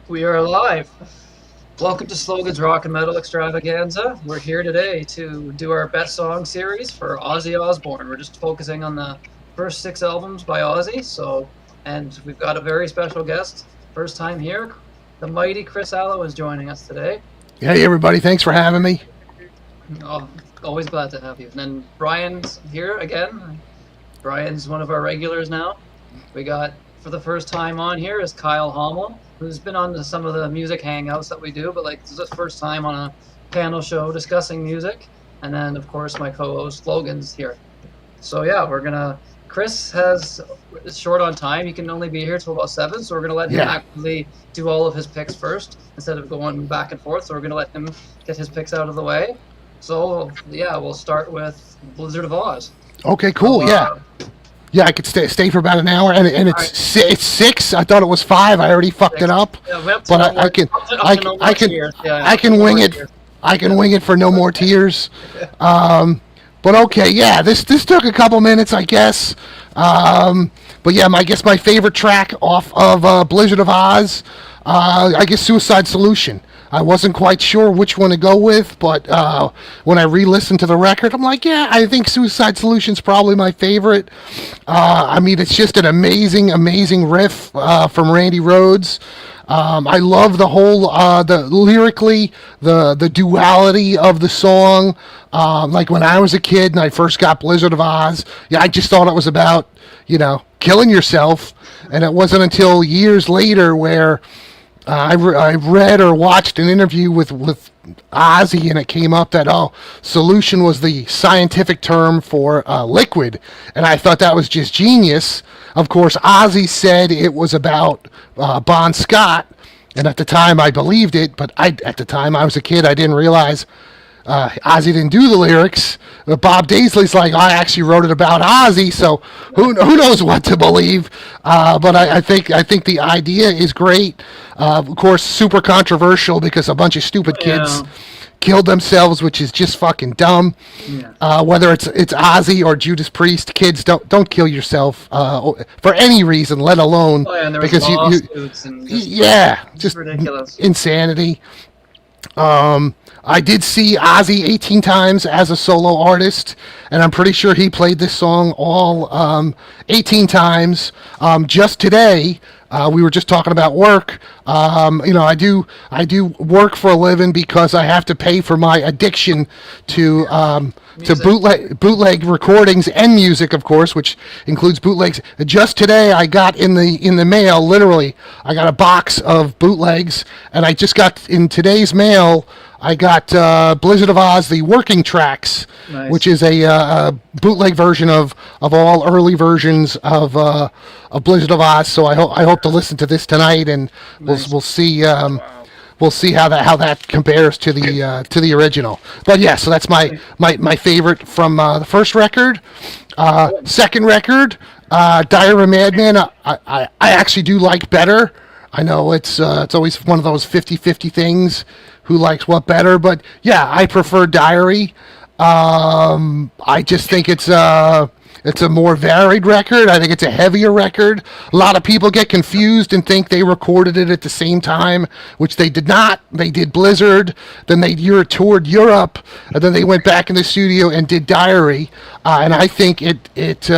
We are live. Welcome to Slogan's Rock and Metal Extravaganza. We're here today to do our best song series for Ozzy Osbourne. We're just focusing on the first 6 albums by Ozzy. And we've got a very special guest, first time here. The mighty Chris Alo is joining us today. Hey, everybody. Thanks for having me. Oh, always glad to have you. And then Bryan's here again. Bryan's one of our regulars now. We got, for the first time on here, is Kyle Hommel, who's been on to some of the music hangouts that we do, but this is his first time on a panel show discussing music. And then, of course, my co-host Logan's here. So yeah, Chris is short on time. He can only be here till about 7, so we're gonna let him actually do all of his picks first instead of going back and forth. So we're gonna let him get his picks out of the way. So yeah, we'll start with Blizzard of Oz. Okay, cool. Yeah, I could stay for about an hour, and it's right. it's 6. I thought it was 5. I already fucked it up, but I can wing it. I can wing it for no more tears. But okay, yeah, this took a couple minutes, I guess. But yeah, I guess my favorite track off of Blizzard of Oz, I guess Suicide Solution. I wasn't quite sure which one to go with, but when I re-listened to the record, I'm like, yeah, I think Suicide Solution's probably my favorite. It's just an amazing, amazing riff from Randy Rhoads. I love the whole, the lyrically, the duality of the song. Like when I was a kid and I first got Blizzard of Oz, yeah, I just thought it was about, killing yourself. And it wasn't until years later where I read or watched an interview with Ozzy, and it came up that solution was the scientific term for liquid, and I thought that was just genius. Of course, Ozzy said it was about Bon Scott, and at the time I believed it, but at the time I was a kid, I didn't realize Ozzy didn't do the lyrics. Bob Daisley's like, I actually wrote it about Ozzy, so who knows what to believe? But I think the idea is great. Of course, super controversial because a bunch of stupid kids killed themselves, which is just fucking dumb. Yeah. Whether it's Ozzy or Judas Priest, kids don't kill yourself for any reason, let alone because just ridiculous insanity. I did see Ozzy 18 times as a solo artist, and I'm pretty sure he played this song all 18 times. Just today, we were just talking about work. I do work for a living because I have to pay for my addiction to bootleg recordings and music, of course, which includes bootlegs. Just today, I got in the mail, literally, I got a box of bootlegs, and I just got in today's mail. I got Blizzard of Oz, the working tracks, nice. Which is a bootleg version of all early versions of Blizzard of Oz. So I hope to listen to this tonight, and nice. we'll see we'll see how that compares to the original. But yeah, so that's my favorite from the first record. Second record, Diary of a Madman. I actually do like better. I know it's always one of those 50-50 things. Who likes what better? But yeah, I prefer Diary. I just think it's a more varied record. I think it's a heavier record. A lot of people get confused and think they recorded it at the same time, which they did not. They did Blizzard, then they toured Europe, and then they went back in the studio and did Diary. And I think it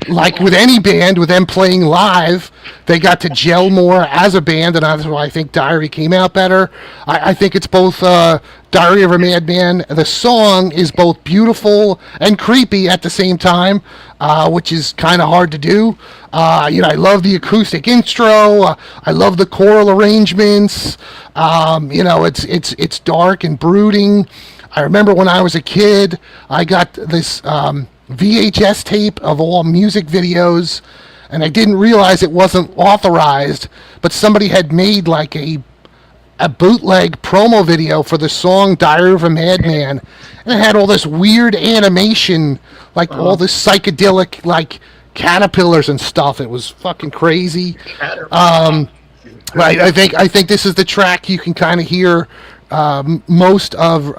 like with any band, with them playing live, they got to gel more as a band, and that's why I think Diary came out better. I think it's both Diary of a Madman. The song is both beautiful and creepy at the same time, which is kind of hard to do. I love the acoustic intro. I love the choral arrangements. It's dark and brooding. I remember when I was a kid, I got this VHS tape of all music videos, and I didn't realize it wasn't authorized, but somebody had made like a bootleg promo video for the song Diary of a Madman, and it had all this weird animation, like all this psychedelic like caterpillars and stuff. It was fucking crazy. I think this is the track you can kind of hear most of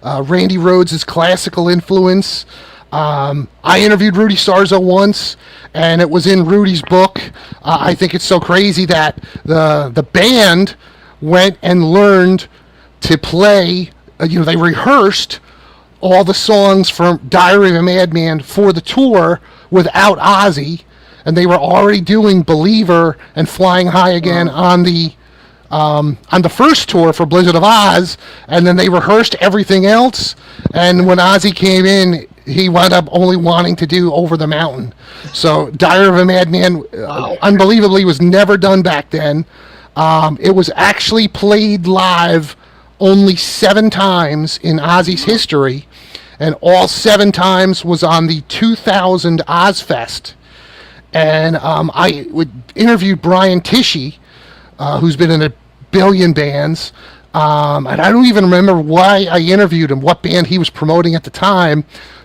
Randy Rhoads' classical influence. I interviewed Rudy Sarzo once, and it was in Rudy's book. I think it's so crazy that the band went and learned to play. They rehearsed all the songs from Diary of a Madman for the tour without Ozzy, and they were already doing Believer and Flying High Again on the first tour for Blizzard of Oz, and then they rehearsed everything else. And when Ozzy came in, he wound up only wanting to do Over the Mountain. So Diary of a Madman, unbelievably, was never done back then. It was actually played live only 7 times in Ozzy's history, and all 7 times was on the 2000 Ozfest. And I interviewed Brian Tishy, who's been in a billion bands, and I don't even remember why I interviewed him, what band he was promoting at the time,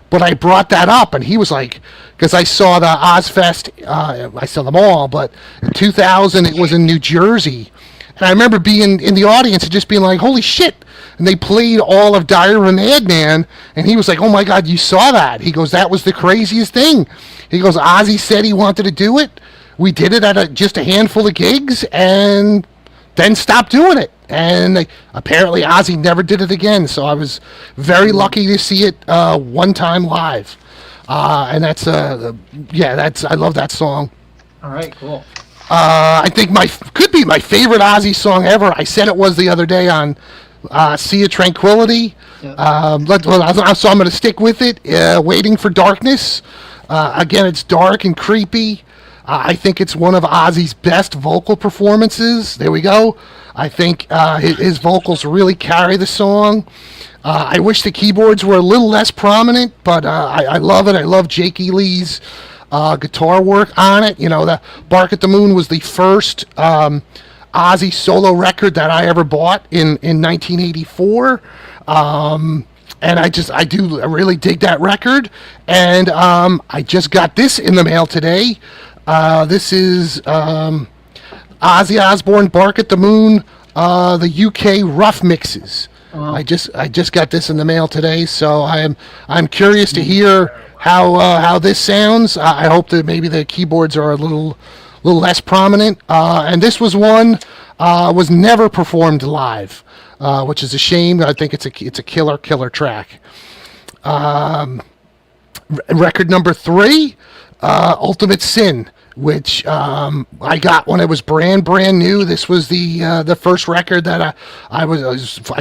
but I brought that up, and he was like, because I saw the Ozfest, I saw them all, but in 2000 it was in New Jersey, and I remember being in the audience and just being like, holy shit, and they played all of Diary of a Madman, and he was like, oh my God, you saw that? He goes, that was the craziest thing. He goes, Ozzy said he wanted to do it, we did it at just a handful of gigs, and then stopped doing it. And apparently Ozzy never did it again. So I was very lucky to see it one time live. And that's I love that song. All right, cool. I think could be my favorite Ozzy song ever. I said it was the other day on Sea of Tranquility. Yep. So I'm going to stick with it. Waiting for Darkness. Again, it's dark and creepy. I think it's one of Ozzy's best vocal performances. There we go. I think his vocals really carry the song. I wish the keyboards were a little less prominent, but I love it. I love Jake E. Lee's guitar work on it. The Bark at the Moon was the first Ozzy solo record that I ever bought in 1984. And I really dig that record. And I just got this in the mail today. This is Ozzy Osbourne, Bark at the Moon, the UK rough mixes. Wow. I just got this in the mail today, so I'm curious to hear how this sounds. I hope that maybe the keyboards are a little less prominent. And this was one was never performed live, which is a shame. I think it's a killer track. Record number 3, Ultimate Sin, which I got when it was brand new. This was the first record that I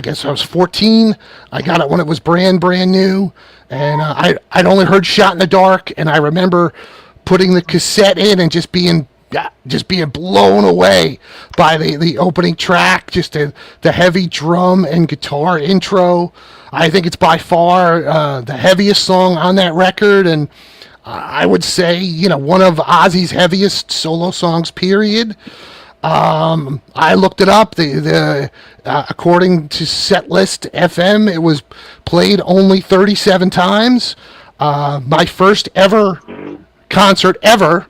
guess I was 14. I got it when it was brand new, and I'd only heard Shot in the Dark, and I remember putting the cassette in and just being blown away by the opening track, just the heavy drum and guitar intro. I think it's by far the heaviest song on that record, and I would say, one of Ozzy's heaviest solo songs, period. I looked it up. According to Setlist FM, it was played only 37 times. My first ever concert ever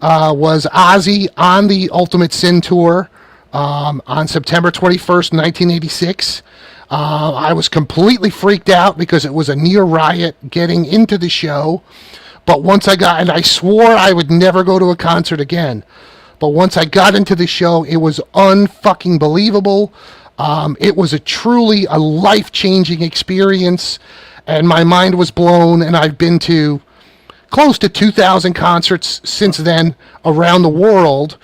was Ozzy on the Ultimate Sin tour on September 21st, 1986. I was completely freaked out because it was a near riot getting into the show. But once I swore I would never go to a concert again. But once I got into the show, it was unfucking believable. It was truly a life-changing experience, and my mind was blown, and I've been to close to 2,000 concerts since then around the world,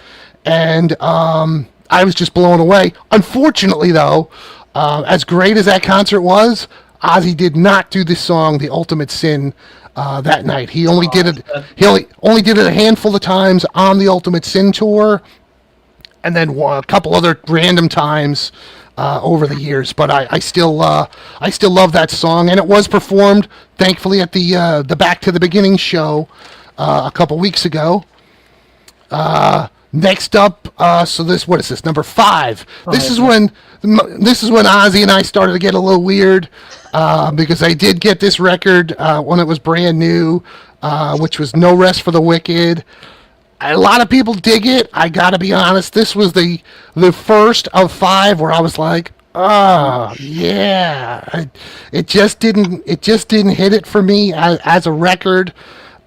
and I was just blown away. Unfortunately, though, as great as that concert was, Ozzy did not do this song, The Ultimate Sin, that night. He only did it. He only did it a handful of times on the Ultimate Sin tour, and then a couple other random times over the years. But I still love that song, and it was performed, thankfully, at the Back to the Beginning show a couple weeks ago. Next up, so what is this? Number 5. This is when Ozzy and I started to get a little weird, because I did get this record when it was brand new, which was No Rest for the Wicked. A lot of people dig it. I gotta be honest, this was the first of 5 where I was like, Oh yeah, it just didn't. It just didn't hit it for me as a record.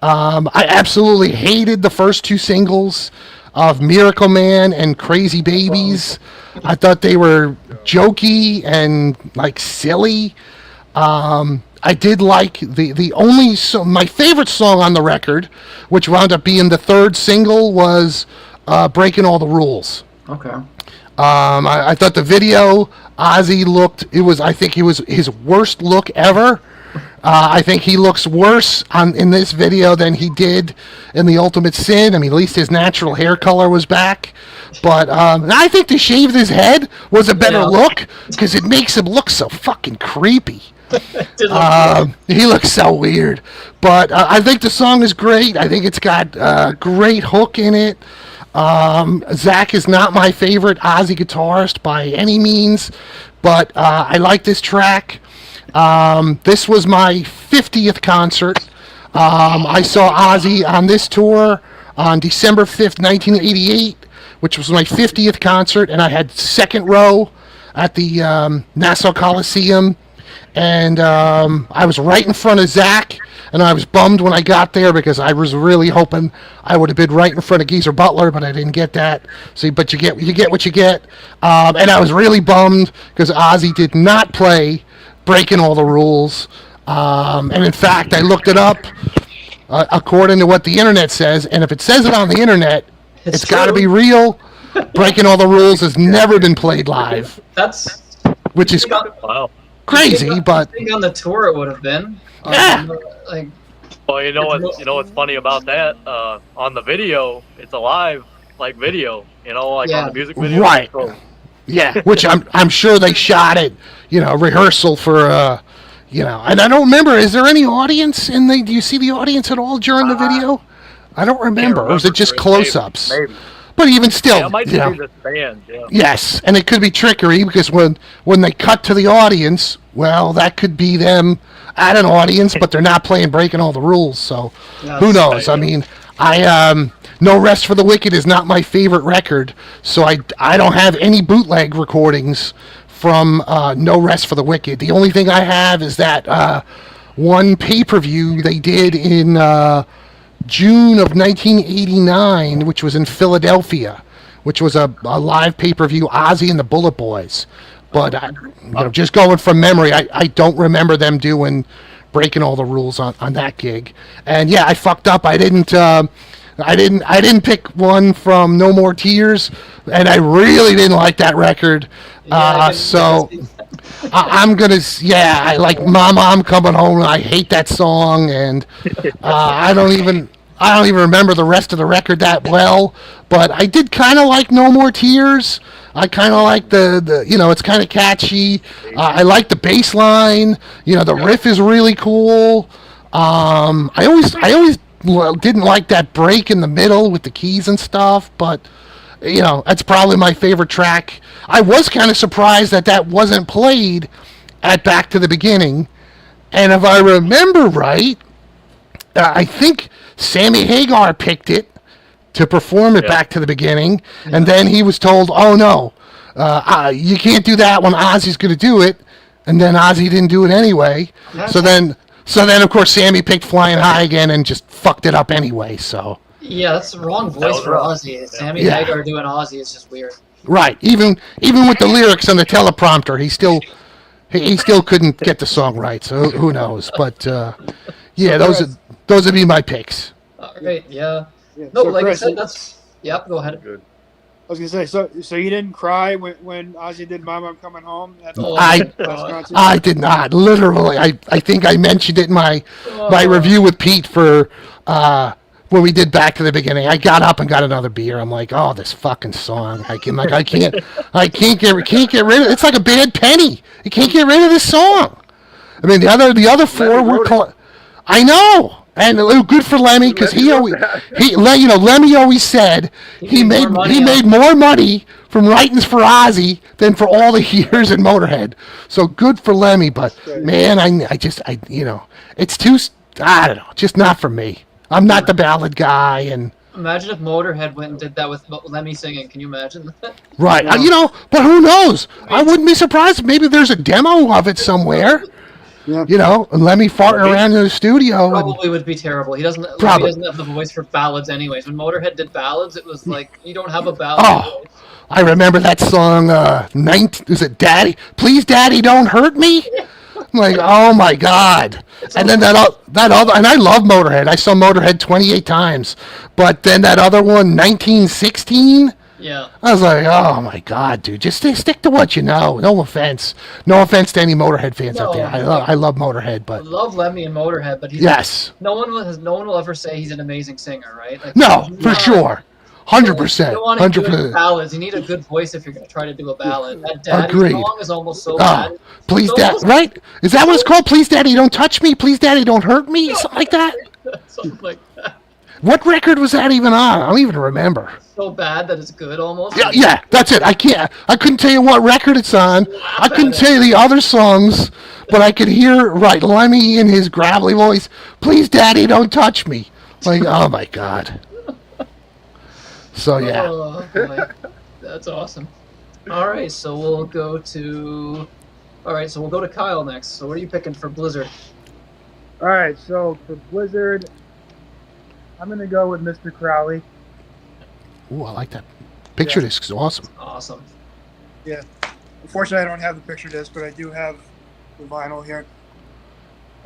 I absolutely hated the first two singles of Miracle Man and Crazy Babies. I thought they were jokey and like silly. I did like the only my favorite song on the record, which wound up being the third single, was "Breaking All the Rules." Okay. I thought the video, Ozzy looked. I think it was his worst look ever. I think he looks worse in this video than he did in The Ultimate Sin. I mean, at least his natural hair color was back. But I think to shave his head was a better look because it makes him look so fucking creepy. He looks so weird. But I think the song is great. I think it's got a great hook in it. Zach is not my favorite Ozzy guitarist by any means, but I like this track. This was my 50th concert. I saw Ozzy on this tour on December 5th, 1988, which was my 50th concert, and I had second row at the Nassau Coliseum, and I was right in front of Zach, and I was bummed when I got there because I was really hoping I would have been right in front of Geezer Butler, but I didn't get that. See, but you get what you get, and I was really bummed because Ozzy did not play Breaking All the Rules, and in fact, I looked it up according to what the internet says, and if it says it on the internet, it's got to be real. Breaking All the Rules has never been played live. Which is crazy, but I think on the tour it would have been. Yeah. Well, you know what's funny about that? On the video, it's a live video. On the music video. Right. So. Yeah, which I'm sure they shot it, rehearsal for, and I don't remember. Is there any audience do you see the audience at all during the video? I don't remember. Or is it just close-ups? Maybe. But even still, it might be the band. Yeah. Yes, and it could be trickery because when they cut to the audience, well, that could be them at an audience, but they're not playing Breaking All the Rules. So who knows? I mean, No Rest for the Wicked is not my favorite record, so I don't have any bootleg recordings from No Rest for the Wicked. The only thing I have is that one pay-per-view they did in June of 1989, which was in Philadelphia, which was a live pay-per-view, Ozzy and the Bullet Boys. But just going from memory, I don't remember them doing Breaking All the Rules on that gig. And yeah, I fucked up. I didn't pick one from No More Tears, and I really didn't like that record. So I'm gonna, I like Mama, I'm Coming Home. And I hate that song, and I don't even remember the rest of the record that well. But I did kind of like No More Tears. I kind of like the it's kind of catchy. I like the bass line. The riff is really cool. I always didn't like that break in the middle with the keys and stuff, but that's probably my favorite track. I was kind of surprised that wasn't played at Back to the Beginning, and if I remember right, I think Sammy Hagar picked it to perform it Back to the Beginning, and then he was told, "Oh no, you can't do that when Ozzy's going to do it," and then Ozzy didn't do it anyway. So then, of course, Sammy picked Flying High again and just fucked it up anyway. So yeah, that's the wrong voice for Ozzy. Sammy Hagar doing Ozzy is just weird. Right. Even with the lyrics on the teleprompter, he still couldn't get the song right. So who knows? But those would be my picks. All right. Yeah. No, so like Chris, I said, that's. Yep. Go ahead. Good. I was gonna say, so you didn't cry when Ozzy did "Mama, I'm Coming Home"? I did not. Literally, I think I mentioned it in my review with Pete for when we did Back to the Beginning. I got up and got another beer. I'm like, oh, this fucking song. I can't get rid of it. It's like a bad penny. You can't get rid of this song. I mean, the other four were. I know. And good for Lemmy because Lemmy always said he made more money from writings for Ozzy than for all the years in Motorhead. So good for Lemmy, but man, it's too, I don't know, just not for me. I'm not the ballad guy, and Imagine if Motorhead went and did that with Lemmy singing. Can you imagine that? Right. But who knows? I wouldn't be surprised. Maybe there's a demo of it somewhere. Yeah. Lemmy farting around in the studio. Probably would be terrible. He doesn't have the voice for ballads anyways. When Motorhead did ballads, it was like, you don't have a ballad voice. I remember that song, is it Daddy? Please, Daddy, don't hurt me? I'm like, oh my God. And then that other, and I love Motorhead. I saw Motorhead 28 times. But then that other one, 1916? Yeah. I was like, oh my God, dude. Just stick to what you know. No offense. No offense to any Motorhead fans out there. I love Motorhead, but. I love Lemmy and Motorhead, but no one will ever say he's an amazing singer, right? Like, no, for sure. 100%. You don't want 100%. Ballads. You need a good voice if you're going to try to do a ballad. That Daddy song is almost so bad. Please, Daddy, right? Is that what it's called? Please, Daddy, don't touch me. Please, Daddy, don't hurt me. Something like that. Something like that. What record was that even on? I don't even remember. So bad that it's good almost. Yeah, that's it. I couldn't tell you what record it's on. I couldn't tell you the other songs, but I could hear Lemmy in his gravelly voice. Please, Daddy, don't touch me. Like, oh my God. So yeah. Oh, boy. That's awesome. All right, so we'll go to Kyle next. So what are you picking for Blizzard? All right, so for Blizzard, I'm gonna go with Mr. Crowley. Ooh, I like that. Picture disc is awesome. Awesome. Yeah. Unfortunately, I don't have the picture disc, but I do have the vinyl here.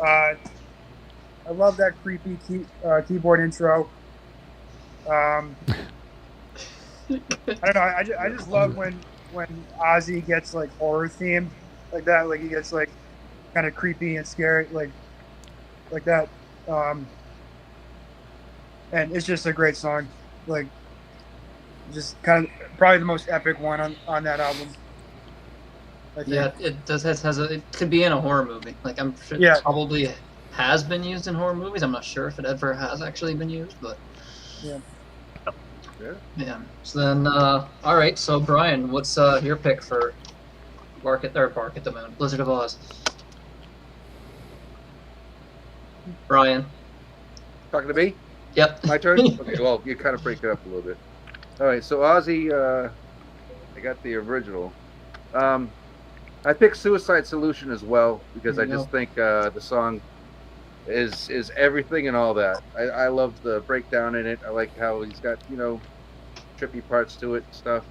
I love that creepy keyboard intro. I don't know. I just love when Ozzy gets like horror themed like that. Like he gets like kind of creepy and scary like that. And it's just a great song. Like just kind of probably the most epic one on that album. Yeah, it does it could be in a horror movie. Like I'm sure it probably has been used in horror movies. I'm not sure if it ever has actually been used, but yeah. Yeah. So then, all right. So Brian, what's your pick for Bark at the Moon, Blizzard of Oz? Brian. Talking to me? Yep. My turn? Okay, well, you kind of break it up a little bit. All right, so Ozzy, I got the original. I picked Suicide Solution as well because I just think the song is everything and all that. I love the breakdown in it. I like how he's got, trippy parts to it and stuff.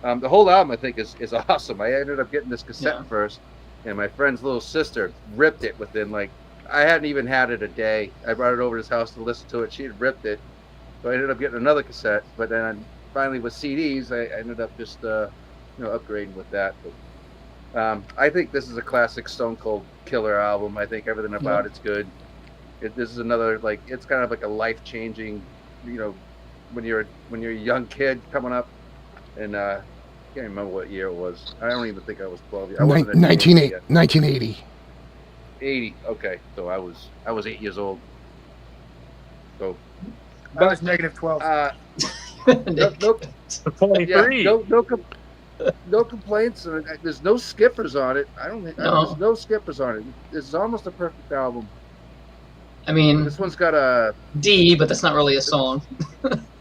The whole album, I think, is awesome. I ended up getting this cassette first, and my friend's little sister ripped it within, I hadn't even had it a day. I brought it over to his house to listen to it. She had ripped it. So I ended up getting another cassette. But then finally with CDs, I ended up just, upgrading with that. But I think this is a classic Stone Cold Killer album. I think everything about it's good. This is another, it's kind of like a life-changing, when you're a young kid coming up. And I can't remember what year it was. I don't even think I was 12 yet. 1980. 80. Okay, so I was 8 years old. So I was -12. No, 23. no complaints. There's no skippers on it. There's no skippers on it. This is almost a perfect album. I mean, this one's got a D, but that's not really a song.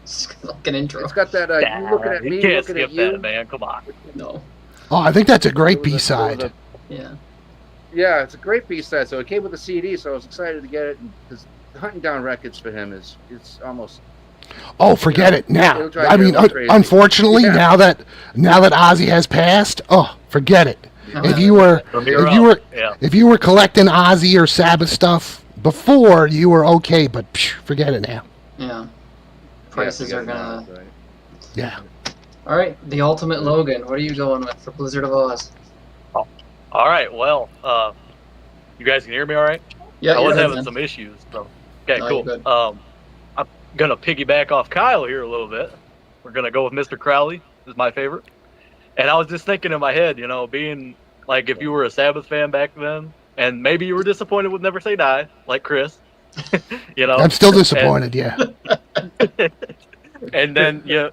It's like an intro. It's got that. You looking at me, can't looking skip at you. that, man. Come on. No. Oh, I think that's a great B-side. Yeah. Yeah, it's a great B-side. So it came with a CD, so I was excited to get it. Because hunting down records for him it's almost. Oh, forget it now. I mean, unfortunately, now that Ozzy has passed, forget it. If you were collecting Ozzy or Sabbath stuff before, you were okay, but forget it now. Yeah. Prices are gonna. Yeah. All right, the ultimate Logan. What are you going with for Blizzard of Oz? Oh. All right. Well, you guys can hear me all right? Yeah. I was having some issues. So. Okay, cool. I'm gonna piggyback off Kyle here a little bit. We're gonna go with Mr. Crowley. This is my favorite. And I was just thinking in my head, being like if you were a Sabbath fan back then, and maybe you were disappointed with Never Say Die, like Chris. I'm still disappointed. Yeah. And then you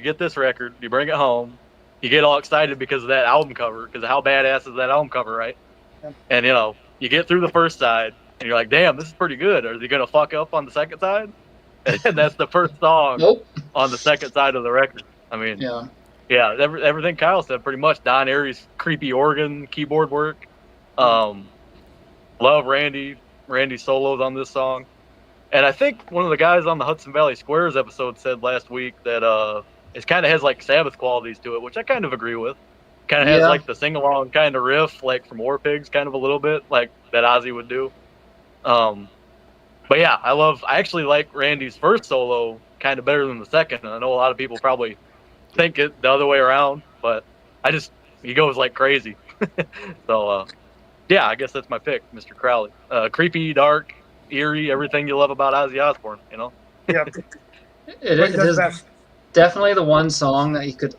get this record, you bring it home, you get all excited because of that album cover, because how badass is that album cover, right? And you get through the first side, and you're like, damn, this is pretty good. Are they gonna fuck up on the second side? and that's the first song on the second side of the record. I mean, yeah, everything Kyle said pretty much. Don Airey's creepy organ keyboard work. Love Randy's solos on this song. And I think one of the guys on the Hudson Valley Squares episode said last week that it kind of has like Sabbath qualities to it, which I kind of agree with. Kind of has like the sing-along kind of riff, like from War Pigs, kind of a little bit, like that Ozzy would do. But yeah, I actually like Randy's first solo kind of better than the second. And I know a lot of people probably think it the other way around, but he goes like crazy. So yeah, I guess that's my pick, Mr. Crowley. Creepy, dark, eerie, everything you love about Ozzy Osbourne, you know? Yeah. it is definitely the one song that you could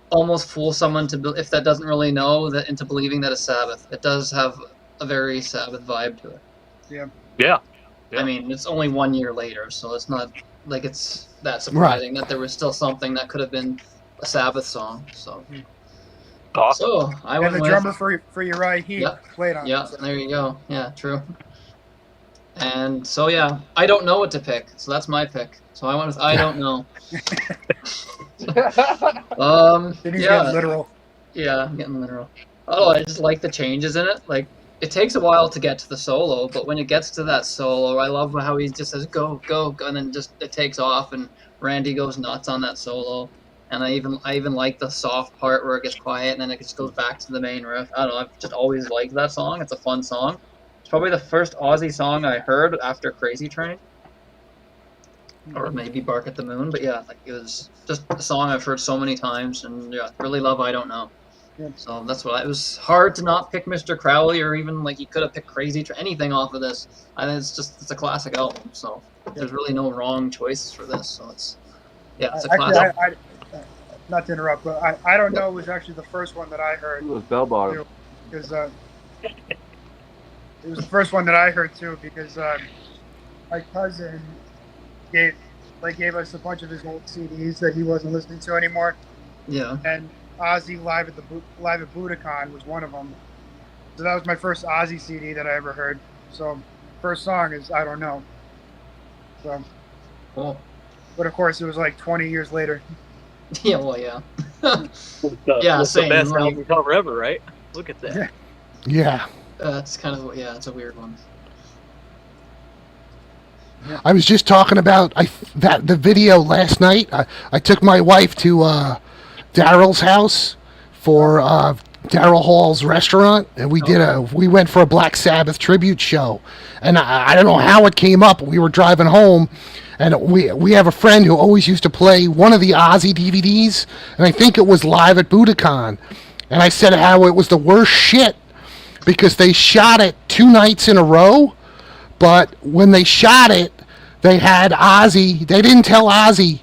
almost fool someone if that doesn't really know that into believing that it's Sabbath. It does have a very Sabbath vibe to it. Yeah. I mean, it's only 1 year later, so it's not like it's that surprising that there was still something that could have been a Sabbath song. So, awesome. I went with the drummer for Uriah Heep played on. Yeah, there you go. Yeah, true. And so I don't know what to pick, so that's my pick. So I went with I don't know. Then he's getting literal. Yeah, I'm getting literal. Oh, I just like the changes in it. Like, it takes a while to get to the solo, but when it gets to that solo, I love how he just says go, go, go, and then just it takes off, and Randy goes nuts on that solo. And I even like the soft part where it gets quiet, and then it just goes back to the main riff. I don't know, I've just always liked that song. It's a fun song. It's probably the first Ozzy song I heard after Crazy Train. Or maybe Bark at the Moon, but yeah, like it was just a song I've heard so many times, and really love I Don't Know. So that's it was hard to not pick Mr. Crowley, or even like you could have picked Crazy anything off of this. I think it's a classic album, so there's really no wrong choices for this. So it's a classic. Not to interrupt, but I Don't Know was actually the first one that I heard. It was Bell Bottom. Because it was the first one that I heard too, because my cousin gave us a bunch of his old CDs that he wasn't listening to anymore. Yeah. And Ozzy live at Budokan was one of them. So that was my first Ozzy CD that I ever heard. So first song is I Don't Know. So. Cool. But of course, it was like 20 years later. Yeah. Well, yeah. It's same. The best album cover ever, right? Look at that. Yeah. It's kind of it's a weird one. I was just talking about the video last night. I took my wife to Daryl's house for Daryl Hall's restaurant, and we went for a Black Sabbath tribute show. And I don't know how it came up. We were driving home, and we have a friend who always used to play one of the Ozzy DVDs, and I think it was Live at Budokan. And I said how it was the worst shit because they shot it 2 nights in a row. But when they shot it, they had Ozzy. They didn't tell Ozzy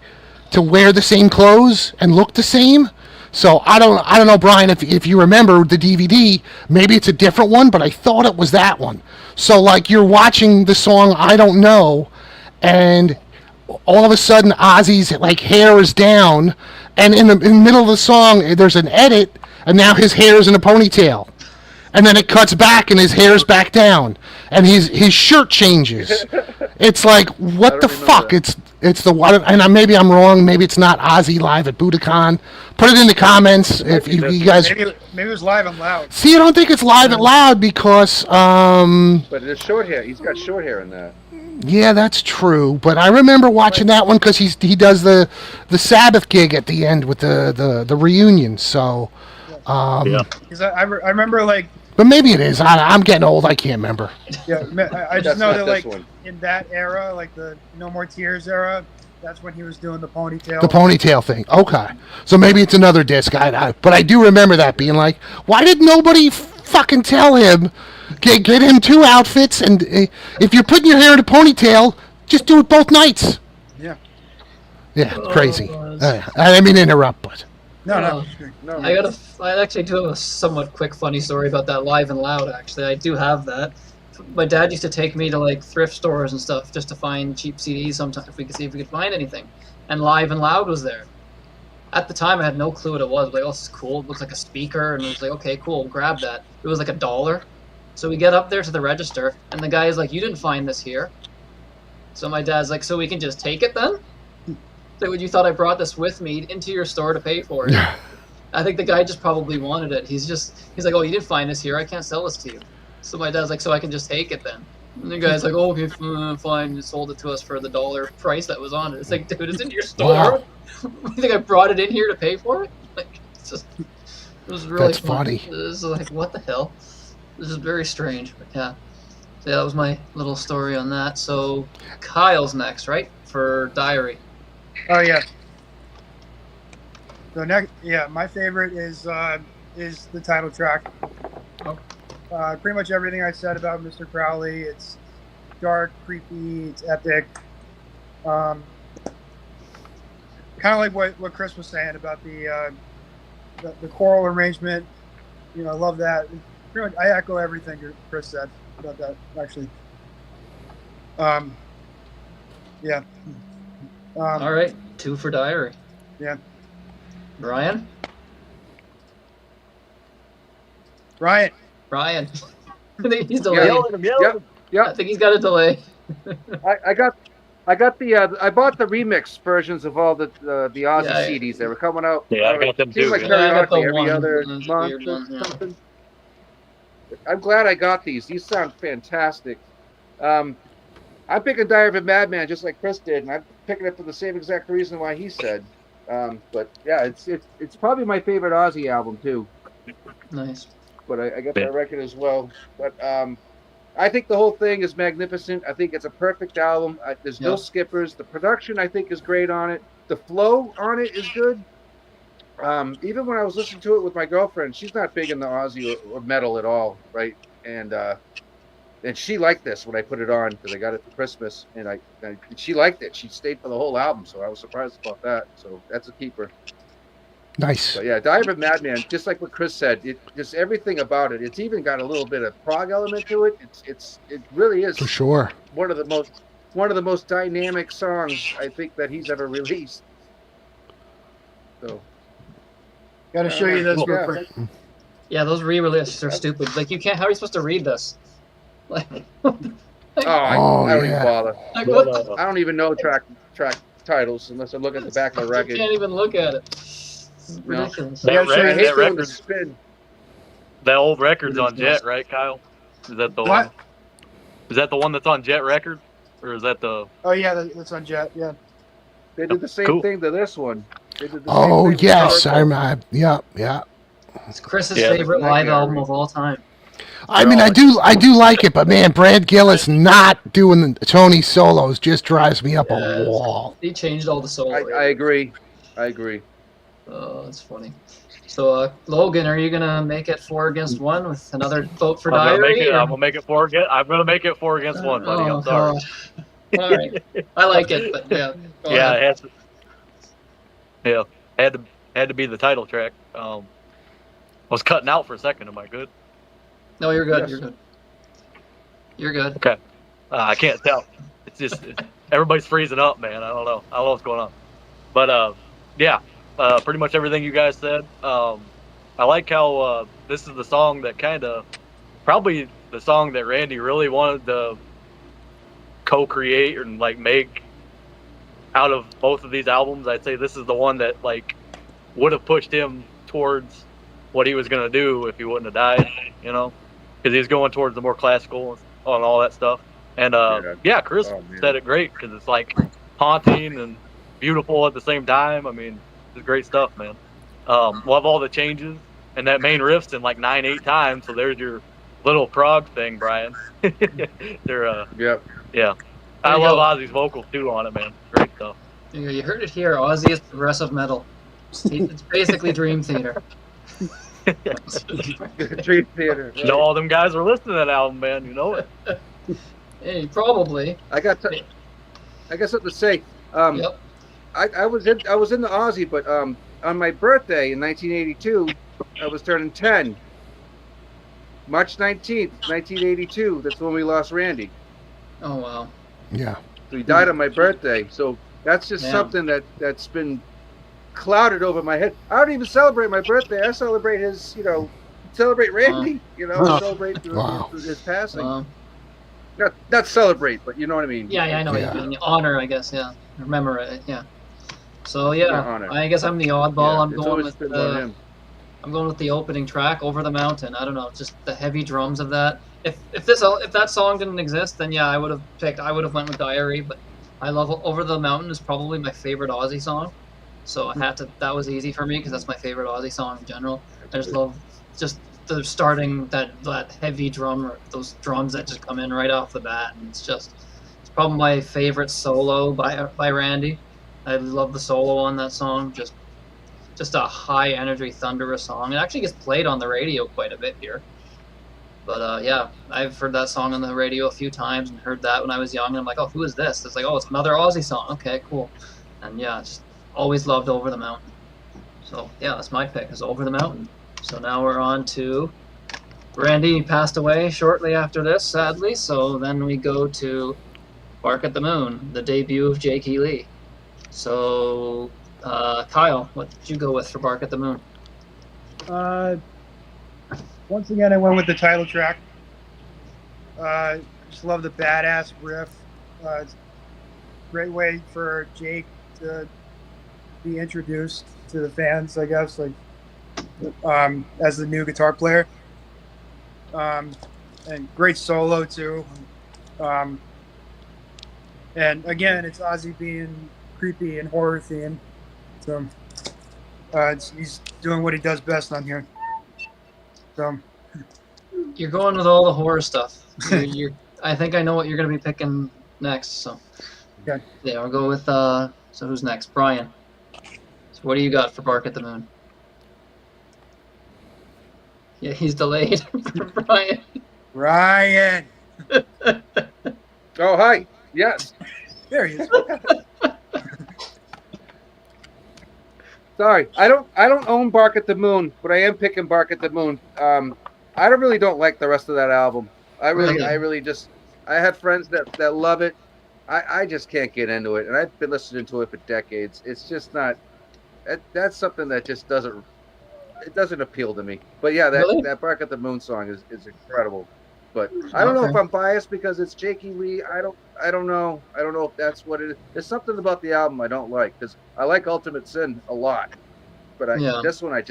to wear the same clothes and look the same. So I don't know, Brian, if you remember the DVD, maybe it's a different one, but I thought it was that one. So like you're watching the song I Don't Know, and all of a sudden Ozzy's like hair is down, and in the middle of the song there's an edit, and now his hair is in a ponytail. And then it cuts back and his hair's back down. And his shirt changes. It's like, what the fuck? That. It's the one, and maybe I'm wrong. Maybe it's not Ozzy live at Budokan. Put it in the comments if you guys. Maybe it was live and loud. See, I don't think it's live and loud because. But it's short hair. He's got short hair in that. Yeah, that's true. But I remember watching that one because he does the Sabbath gig at the end with the reunion. So. Because I remember like. But maybe it is. I'm getting old. I can't remember. Yeah, I just know that like in that era, like the No More Tears era, that's when he was doing the ponytail. The ponytail thing. Okay. So maybe it's another disc. But I do remember that being like, why did nobody fucking tell him? Get him 2 outfits, and if you're putting your hair in a ponytail, just do it both nights. Yeah. Yeah, crazy. I didn't mean to interrupt, but. No. I actually do have a somewhat quick funny story about that Live and Loud. Actually, I do have that. My dad used to take me to like thrift stores and stuff just to find cheap CDs. Sometimes if we could find anything, and Live and Loud was there. At the time, I had no clue what it was. Like, oh, this is cool. It looks like a speaker, and I was like, okay, cool, grab that. It was like $1. So we get up there to the register, and the guy is like, "You didn't find this here." So my dad's like, so we can just take it then? So you thought I brought this with me into your store to pay for it? I think the guy just probably wanted it. He's like, oh, you didn't find this here. I can't sell this to you. So my dad's like, so I can just take it then? And the guy's like, oh, okay, fine. You sold it to us for the dollar price that was on it. It's like, dude, it's in your store. Wow. You think I brought it in here to pay for it? Like, it's just, it was really That's funny. It was like, what the hell? This is very strange, but yeah. So yeah, that was my little story on that. So Kyle's next, right? For Diary. Oh yeah. So next, my favorite is the title track. Oh. Pretty much everything I said about Mr. Crowley. It's dark, creepy, it's epic. Kind of like what Chris was saying about the choral arrangement. You know, I love that. Pretty much, I echo everything Chris said about that. Actually. Yeah. All right, 2 for Diary. Yeah. Brian. Ryan. I think he's delayed. Yep. I think he's got a delay. I bought the remix versions of all the Ozzy CDs that were coming out. Yeah, I got them too. Like every other month or something. I'm glad I got these. These sound fantastic. I'm picking Diary of a Madman just like Chris did, and I'm picking it for the same exact reason why he said. But yeah, it's probably my favorite Ozzy album too. Nice. But I got that record as well. But I think the whole thing is magnificent. I think it's a perfect album. There's no skippers. The production, I think, is great on it. The flow on it is good. Even when I was listening to it with my girlfriend, she's not big in the Ozzy or metal at all, right? And she liked this when I put it on because I got it for Christmas, and she liked it. She stayed for the whole album, so I was surprised about that. So that's a keeper. Nice. But yeah, Diary of a Madman, just like what Chris said, just everything about it. It's even got a little bit of prog element to it. It really is For sure. one of the most dynamic songs I think that he's ever released. So got to show you this real quick. Yeah, those re-releases are stupid. Like, you can't. How are you supposed to read this? Like, I don't even bother. Like, what the? I don't even know track titles unless I look at the back of the record. You can't even look at it. It's ridiculous. That old record's on Jet, right, Kyle? Is that the one? Is that the one that's on Jet Records, or is that the? Oh yeah, that's on Jet. Yeah. They did the same thing to this one. Oh yes, yeah. It's Chris's favorite live album of all time. I mean, I do like it, but man, Brad Gillis not doing the Tony solos just drives me up a wall. He changed all the solos. I agree. Oh, that's funny. So, Logan, are you gonna make it 4 against 1 with another vote for Diary? I'm gonna make it 4 against. I'm gonna make it 4 against 1, buddy. I'm sorry. All right, I like it, but yeah. It has to. Yeah, had to be the title track. I was cutting out for a second. Am I good? No, you're good. Yes. You're good. Okay. I can't tell. It's just everybody's freezing up, man. I don't know what's going on. But pretty much everything you guys said. I like how this is the song that probably the song that Randy really wanted to co-create and like make out of both of these albums. I'd say this is the one that like would have pushed him towards what he was gonna do if he wouldn't have died, you know, because he's going towards the more classical and all that stuff. And Chris said it great because it's like haunting and beautiful at the same time. I mean, it's great stuff, man. Love all the changes, and that main riff's in like 9/8 times. So there's your little prog thing, Brian. Yeah. I love Ozzy's vocals too on it, man. Great stuff. You heard it here. Ozzy is progressive metal. It's basically Dream Theater. Dream Theater. Right? You know, all them guys are listening to that album, man. You know it. Hey, probably. I got something to say. Yep. I was in the Ozzy, but on my birthday in 1982, I was turning 10. March 19th, 1982. That's when we lost Randy. Oh wow. Yeah. So he died on my birthday. So that's just something that's been clouded over my head. I don't even celebrate my birthday. I celebrate his, celebrate Randy. Celebrate his passing. not celebrate, but you know what I mean. Yeah, I know what you mean. Honor, I guess. Yeah, remember it. Yeah. So I guess I'm the oddball. I'm going with the opening track, "Over the Mountain." I don't know, just the heavy drums of that. If that song didn't exist, then I would have went with Diary. But I love "Over the Mountain" is probably my favorite Ozzy song. So that was easy for me because that's my favorite Ozzy song in general. I just love the starting that heavy drum, those drums that just come in right off the bat, and it's probably my favorite solo by Randy. I love the solo on that song. Just a high energy, thunderous song. It actually gets played on the radio quite a bit here. But I've heard that song on the radio a few times and heard that when I was young. And I'm like, oh, who is this? It's like, oh, it's another Ozzy song. Okay, cool. And just always loved "Over the Mountain." So that's my pick, is "Over the Mountain." So now we're on to Randy. Passed away shortly after this, sadly. So then we go to "Bark at the Moon," the debut of Jake E. Lee. So Kyle, what did you go with for "Bark at the Moon"? Once again, I went with the title track. Just love the badass riff. It's a great way for Jake to be introduced to the fans, I guess, as the new guitar player. And great solo too. And again, it's Ozzy being creepy and horror themed. So he's doing what he does best on here. So you're going with all the horror stuff. I think I know what you're going to be picking next. So okay. Yeah, I'll go with. So who's next? Bryan. So what do you got for "Bark at the Moon"? Yeah, he's delayed for Bryan. Bryan. Oh, hi. Yes. There he is. Sorry, I don't own "Bark at the Moon," but I am picking "Bark at the Moon." I really don't like the rest of that album. I had friends that love it. I just can't get into it, and I've been listening to it for decades. It's just not. That's something that just doesn't appeal to me. But yeah, that "Bark at the Moon" song is incredible. But I don't know if I'm biased because it's Jake E. Lee. I don't know. I don't know if that's what it is. There's something about the album I don't like, because I like "Ultimate Sin" a lot, but this one I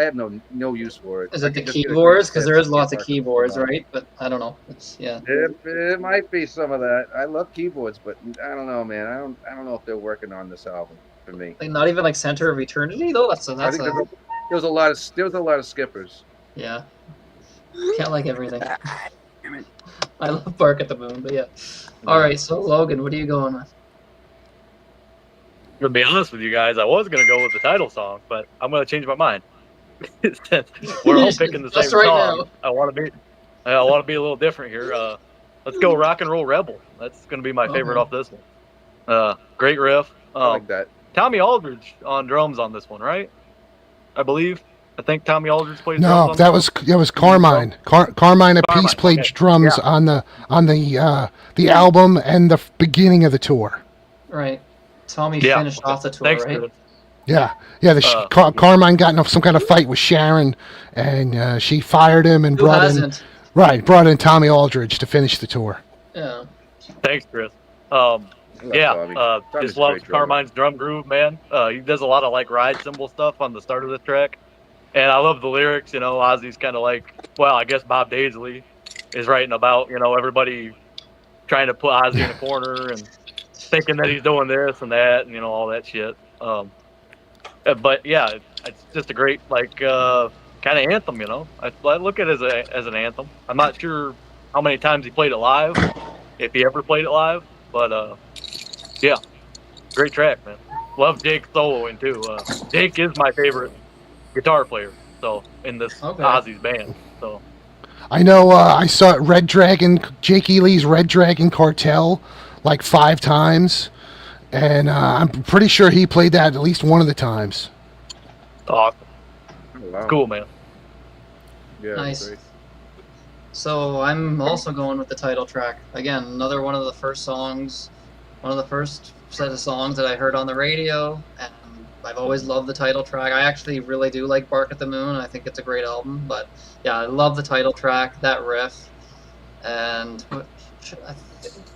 have no use for it. Is it the keyboards? Because there is lots of keyboards, right? But I don't know. It might be some of that. I love keyboards, but I don't know, man. I don't know if they're working on this album for me. Like not even like "Center of Eternity" though. There was a lot of skippers. Yeah. Can't like everything. I love "Bark at the Moon," but yeah. All right, so Logan, what are you going with? To be honest with you guys, I was going to go with the title song, but I'm going to change my mind. We're all picking the same song. Now. I want to be a little different here. Let's go "Rock and Roll Rebel." That's going to be my favorite off this one. Great riff. I like that. Tommy Aldridge on drums on this one, right? I think Tommy Aldridge played drums. No, that was Carmine. Carmine Appice played drums on the album and the beginning of the tour. Right. Tommy finished off the tour, Thanks, right? Yeah. Carmine got in some kind of fight with Sharon, and she fired him and brought in Tommy Aldridge to finish the tour. Yeah. Thanks, Chris. Just love Carmine's drum groove, man. He does a lot of like ride cymbal stuff on the start of the track. And I love the lyrics, Ozzy's kind of like, well, I guess Bob Daisley is writing about, everybody trying to put Ozzy in a corner and thinking that he's doing this and that and, all that shit. But yeah, it's just a great, like, kind of anthem, I look at it as an anthem. I'm not sure how many times he played it live, if he ever played it live, but yeah, great track, man. Love Jake soloing too. Jake is my favorite guitar player, so in this Ozzy's band. So I know I saw Red Dragon, Jake E. Lee's Red Dragon Cartel, like 5 times, and I'm pretty sure he played that at least one of the times. Awesome. Oh, wow. Cool, man. Yeah, nice. Great. So I'm also going with the title track. Again, another one of the first set of songs that I heard on the radio, and I've always loved the title track. I actually really do like "Bark at the Moon." I think it's a great album, but yeah, I love the title track, that riff. And I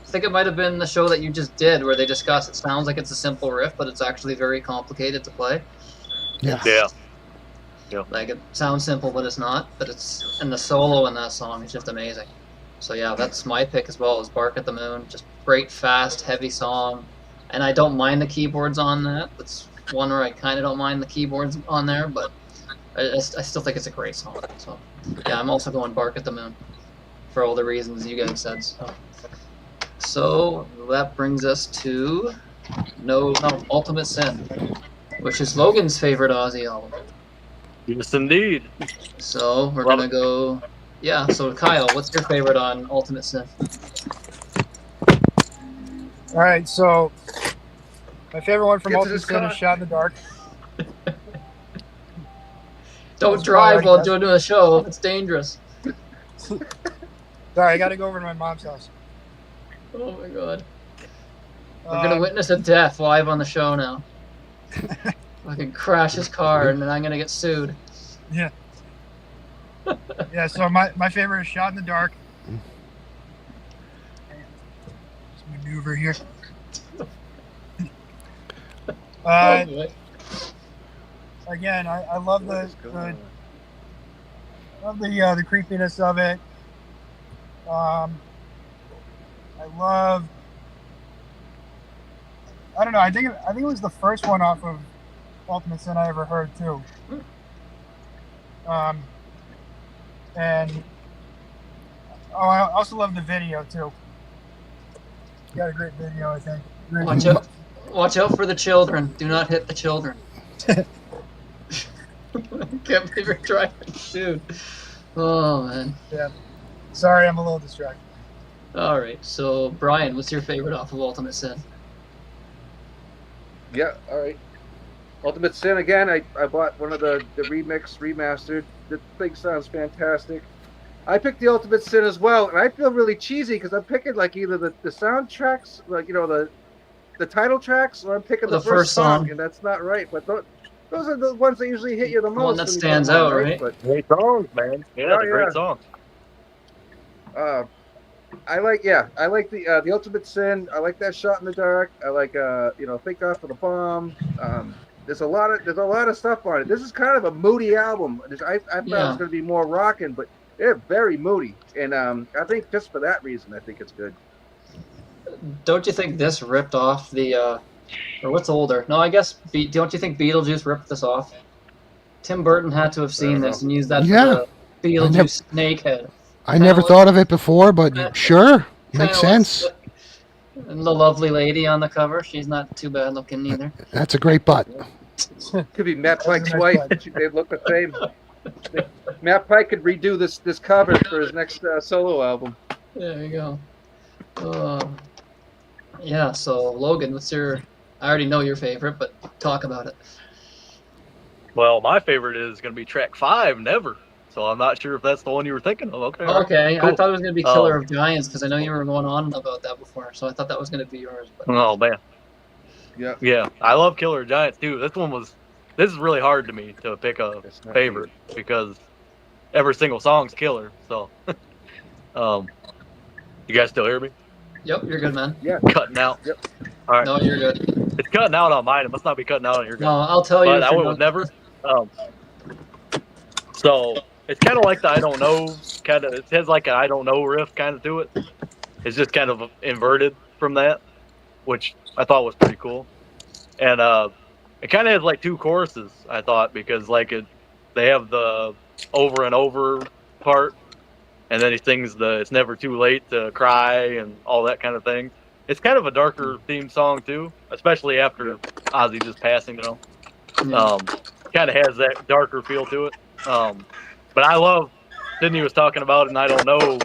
think it might have been the show that you just did where they discussed it sounds like it's a simple riff, but it's actually very complicated to play. Yeah. Like it sounds simple, but it's not. But and the solo in that song is just amazing. So yeah, that's my pick as well, is Bark at the Moon. Just great, fast, heavy song. And I don't mind the keyboards on that. That's one where I kind of don't mind the keyboards on there, but I still think it's a great song. So yeah, I'm also going Bark at the Moon for all the reasons you guys said. So that brings us to Ultimate Sin, which is Logan's favorite Ozzy album. Yes, indeed. So we're going to go... Yeah, so Kyle, what's your favorite on Ultimate Sin? All right, so my favorite one from Ultimate Sin is Shot in the Dark. Don't drive while doing a show. It's dangerous. Sorry, I got to go over to my mom's house. Oh my god. We're going to witness a death live on the show now. I can crash his car and then I'm going to get sued. Yeah. Yeah, so my favorite is Shot in the Dark. Just maneuver here. Again, I love the creepiness of it. I don't know. I think it was the first one off of Ultimate Sin I ever heard too. And I also love the video too. Got a great video, I think. Watch out for the children. Do not hit the children. Can't believe you're driving, dude. Oh man. Yeah. Sorry, I'm a little distracted. All right. So Brian, what's your favorite off of Ultimate Sin? Yeah. All right. Ultimate Sin again. I bought one of the remastered. The thing sounds fantastic. I picked the Ultimate Sin as well, and I feel really cheesy because I'm picking like either the soundtracks, like the title tracks, or I'm picking the first song, and that's not right. But those are the ones that usually hit you the most. One that stands out, right? But great songs, man. Yeah, great songs. I like the Ultimate Sin. I like that Shot in the Dark. I like Thank God for the Bomb. There's a lot of stuff on it. This is kind of a moody album. I thought it was going to be more rocking, but they're very moody. And I think just for that reason, I think it's good. Don't you think this ripped off the, or what's older? No, I guess, don't you think Beetlejuice ripped this off? Tim Burton had to have seen this and used that for the Beetlejuice snake head. I never thought of it before, but sure, makes sense. And the lovely lady on the cover, she's not too bad looking either. That's a great butt. Could be Matt Pike's wife. They look the same. Matt Pike could redo this cover for his next solo album. There you go. Yeah, so Logan, what's your... I already know your favorite, but talk about it. Well, my favorite is going to be track 5, Never. So I'm not sure if that's the one you were thinking of. Okay. Okay, cool. I thought it was going to be Killer of Giants because I know you were going on about that before. So I thought that was going to be yours. But... Oh, man. Yeah. Yeah, I love Killer of Giants, too. This is really hard to me to pick a favorite because every single song's killer. So, you guys still hear me? Yep, you're good, man. Yeah. Cutting out. Yep. All right. No, you're good. It's cutting out on mine. It must not be cutting out on your guys. No, I'll tell you. But I went with Never. So it's kind of like the I Don't Know it has like an I Don't Know riff kind of to it. It's just kind of inverted from that, which I thought was pretty cool. And it kind of has like 2 choruses, I thought, because they have the over and over part, and then he sings the It's Never Too Late to Cry and all that kind of thing. It's kind of a darker theme song too, especially after Ozzy just passing, kind of has that darker feel to it. But I love, Sidney was talking about, and I Don't Know,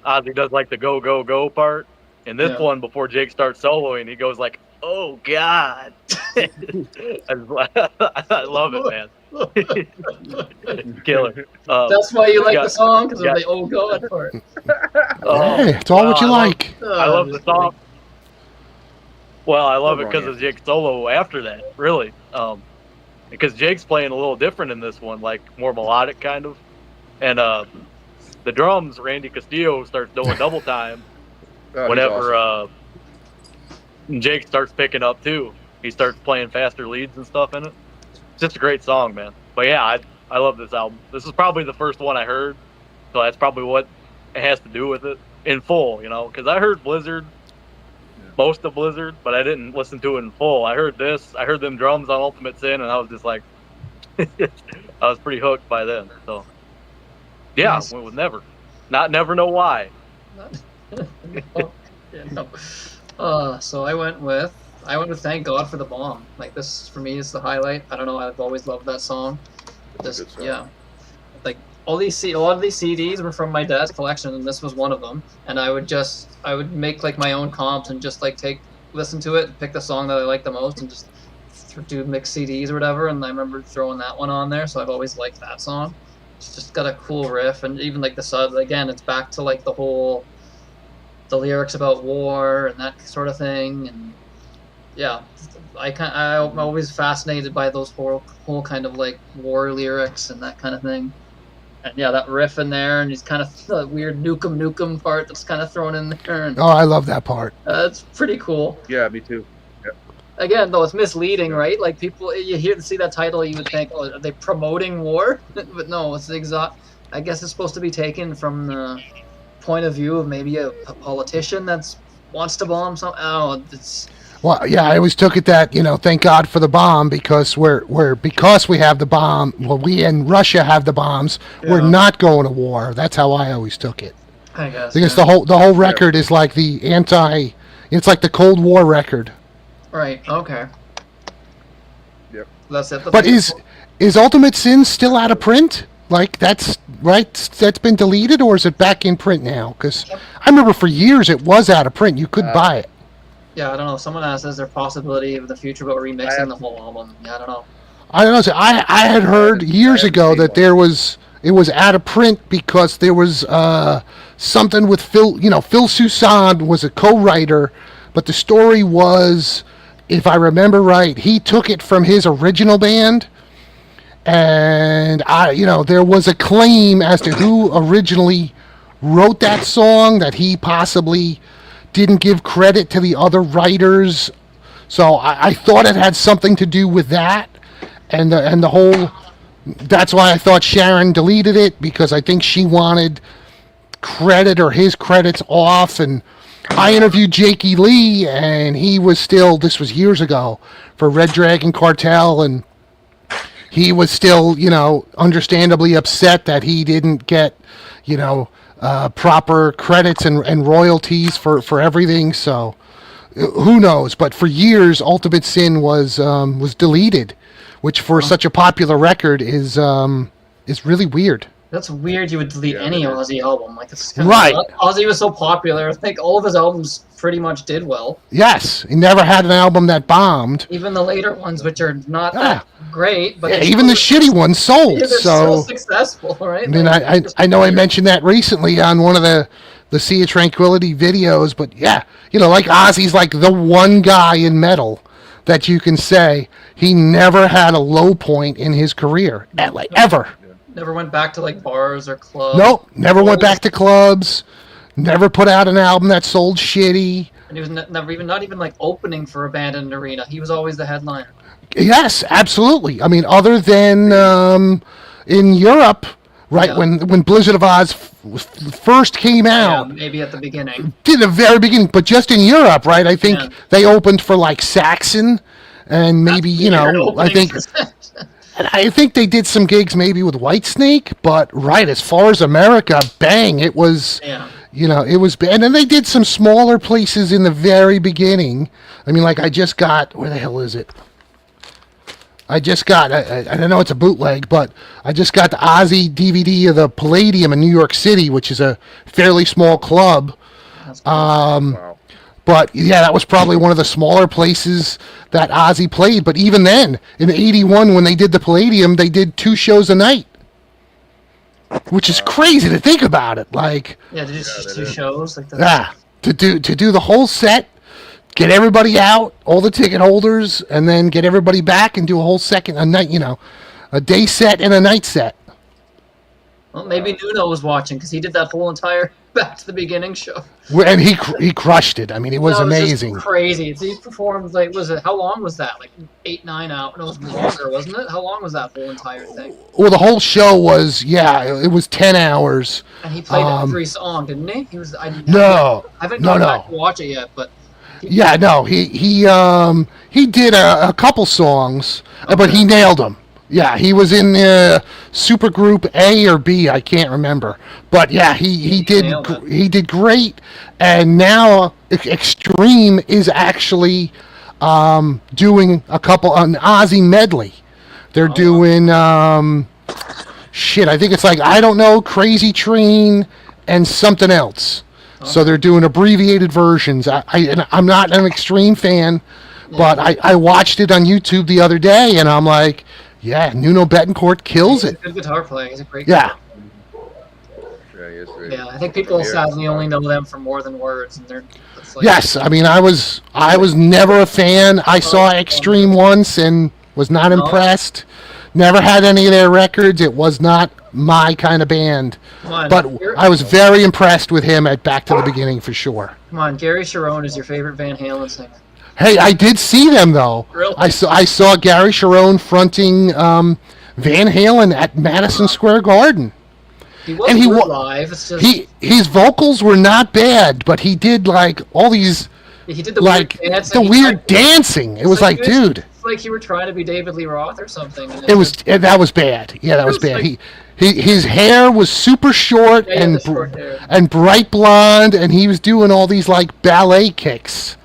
Ozzy does like the go, go, go part. And this one, before Jake starts soloing, he goes like, oh, God. I love it, man. Killer. That's why you like the song? Because of the oh, God part. Hey, it's all what you like. I love the song. Well, I love it because of Jake's solo after that, really. Because Jake's playing a little different in this one, like more melodic kind of. And the drums, Randy Castillo starts doing double time. Whenever awesome. Jake starts picking up too. He starts playing faster leads and stuff in it. It's just a great song, man. But yeah, I love this album. This is probably the first one I heard, so that's probably what it has to do with it in full, because I heard Blizzard, most of Blizzard, but I didn't listen to it in full. I heard this, I heard them drums on Ultimate Sin, and I was just like, I was pretty hooked by then. So yeah, nice. Went with Never know why. So I went with Thank God for the Bomb. Like, this for me is the highlight. I don't know, I've always loved that song. Yeah, like a lot of these CDs were from my dad's collection, and this was one of them. And I would make like my own comps and just like listen to it, pick the song that I like the most, and just do mix CDs or whatever. And I remember throwing that one on there, so I've always liked that song. It's just got a cool riff, and even like the sub again, it's back to like the lyrics about war and that sort of thing. And yeah, I'm always fascinated by those whole kind of like war lyrics and that kind of thing. And yeah, that riff in there, and he's kind of the weird nukem part that's kind of thrown in there. And, I love that part. It's pretty cool. Yeah, me too. Yeah. Again, though, it's misleading, right? Like, people, you see that title, you would think, oh, are they promoting war? But no, it's the exact. I guess it's supposed to be taken from the point of view of maybe a politician that wants to bomb something. Oh, it's. Well, yeah, I always took it that, thank God for the bomb, because because we have the bomb, well, we in Russia have the bombs, we're not going to war. That's how I always took it. I guess. Because the whole record is like it's like the Cold War record. Right, okay. Yep. That's it. But is Ultimate Sin still out of print? Like, that's been deleted, or is it back in print now? Because I remember for years it was out of print. You could buy it. Yeah, I don't know. Someone asked, is there a possibility of the future about remixing the whole album? Yeah, I don't know. I don't know. So I had heard years ago that it was out of print because there was something with Phil. Phil Soussan was a co-writer, but the story was, if I remember right, he took it from his original band, and there was a claim as to who originally wrote that song, that he possibly didn't give credit to the other writers. So I thought it had something to do with that, and the whole. That's why I thought Sharon deleted it, because I think she wanted credit or his credits off. And I interviewed Jakey Lee, and he was still. This was years ago for Red Dragon Cartel, and he was still, understandably upset that he didn't get, proper credits and royalties for everything. So who knows? But for years, Ultimate Sin was deleted, which for such a popular record is really weird. That's weird. You would delete any Ozzy album. Like, it's kind right. Ozzy was so popular. I think all of his albums pretty much did well. Yes, he never had an album that bombed. Even the later ones, which are not that great, but even the shitty ones sold. They're so successful, right? I mean, I know I mentioned that recently on one of the Sea of Tranquility videos, but yeah, like Ozzy's like the one guy in metal that you can say he never had a low point in his career, ever. Never went back to like bars or clubs. Nope, never went back to clubs. Never put out an album that sold shitty. And he was not even like opening for a band in an arena. He was always the headliner. Yes, absolutely. I mean, other than in Europe, right, when Blizzard of Oz first came out. Yeah, maybe at the beginning. In the very beginning, but just in Europe, right? I think they opened for like Saxon, and maybe I think they did some gigs maybe with Whitesnake, but as far as America, bang, it was. Yeah. It was, and then they did some smaller places in the very beginning. I mean, like, I just got, where the hell is it? I know it's a bootleg, but I just got the Ozzy DVD of the Palladium in New York City, which is a fairly small club. Wow. But yeah, that was probably one of the smaller places that Ozzy played. But even then, in '81, when they did the Palladium, they did 2 shows a night. Which is crazy to think about it. Like, to do 2 shows like that. To do the whole set, get everybody out, all the ticket holders, and then get everybody back and do a whole a day set and a night set. Well, maybe Nuno was watching because he did that whole entire Back to the Beginning show. And he crushed it. I mean, it was amazing. Just crazy. He performed how long was that? Like 8, 9 hours? No, it was longer, wasn't it? How long was that whole entire thing? Well, the whole show was it was 10 hours. And he played every song, didn't he? He was. I haven't gone back to watch it yet, but. He did a couple songs, but he nailed them. Yeah, he was in super group A or B, I can't remember. But yeah, he did great. And now Extreme is actually doing an Ozzy medley. They're doing I think it's like I don't know, Crazy Train and something else. So they're doing abbreviated versions. I'm not an Extreme fan, but I watched it on YouTube the other day, and I'm like, yeah, Nuno Bettencourt kills it. He's a good guitar player. He's a great guitar player. Yeah, I think people sadly only know them for More Than Words, and yes, I mean, I was never a fan. I saw Extreme once and was not impressed. Never had any of their records. It was not my kind of band. But I was very impressed with him at Back to the Beginning for sure. Come on, Gary Cherone is your favorite Van Halen singer. Hey, I did see them though. Really? I saw Gary Cherone fronting Van Halen at Madison Square Garden. He was good live. It's just... his vocals were not bad, but he did like all these. He did the weird dancing. The weird dancing. It was like, dude. It's like you were trying to be David Lee Roth or something. That was bad. Yeah, that was bad. Like, his hair was super short and bright blonde, and he was doing all these like ballet kicks.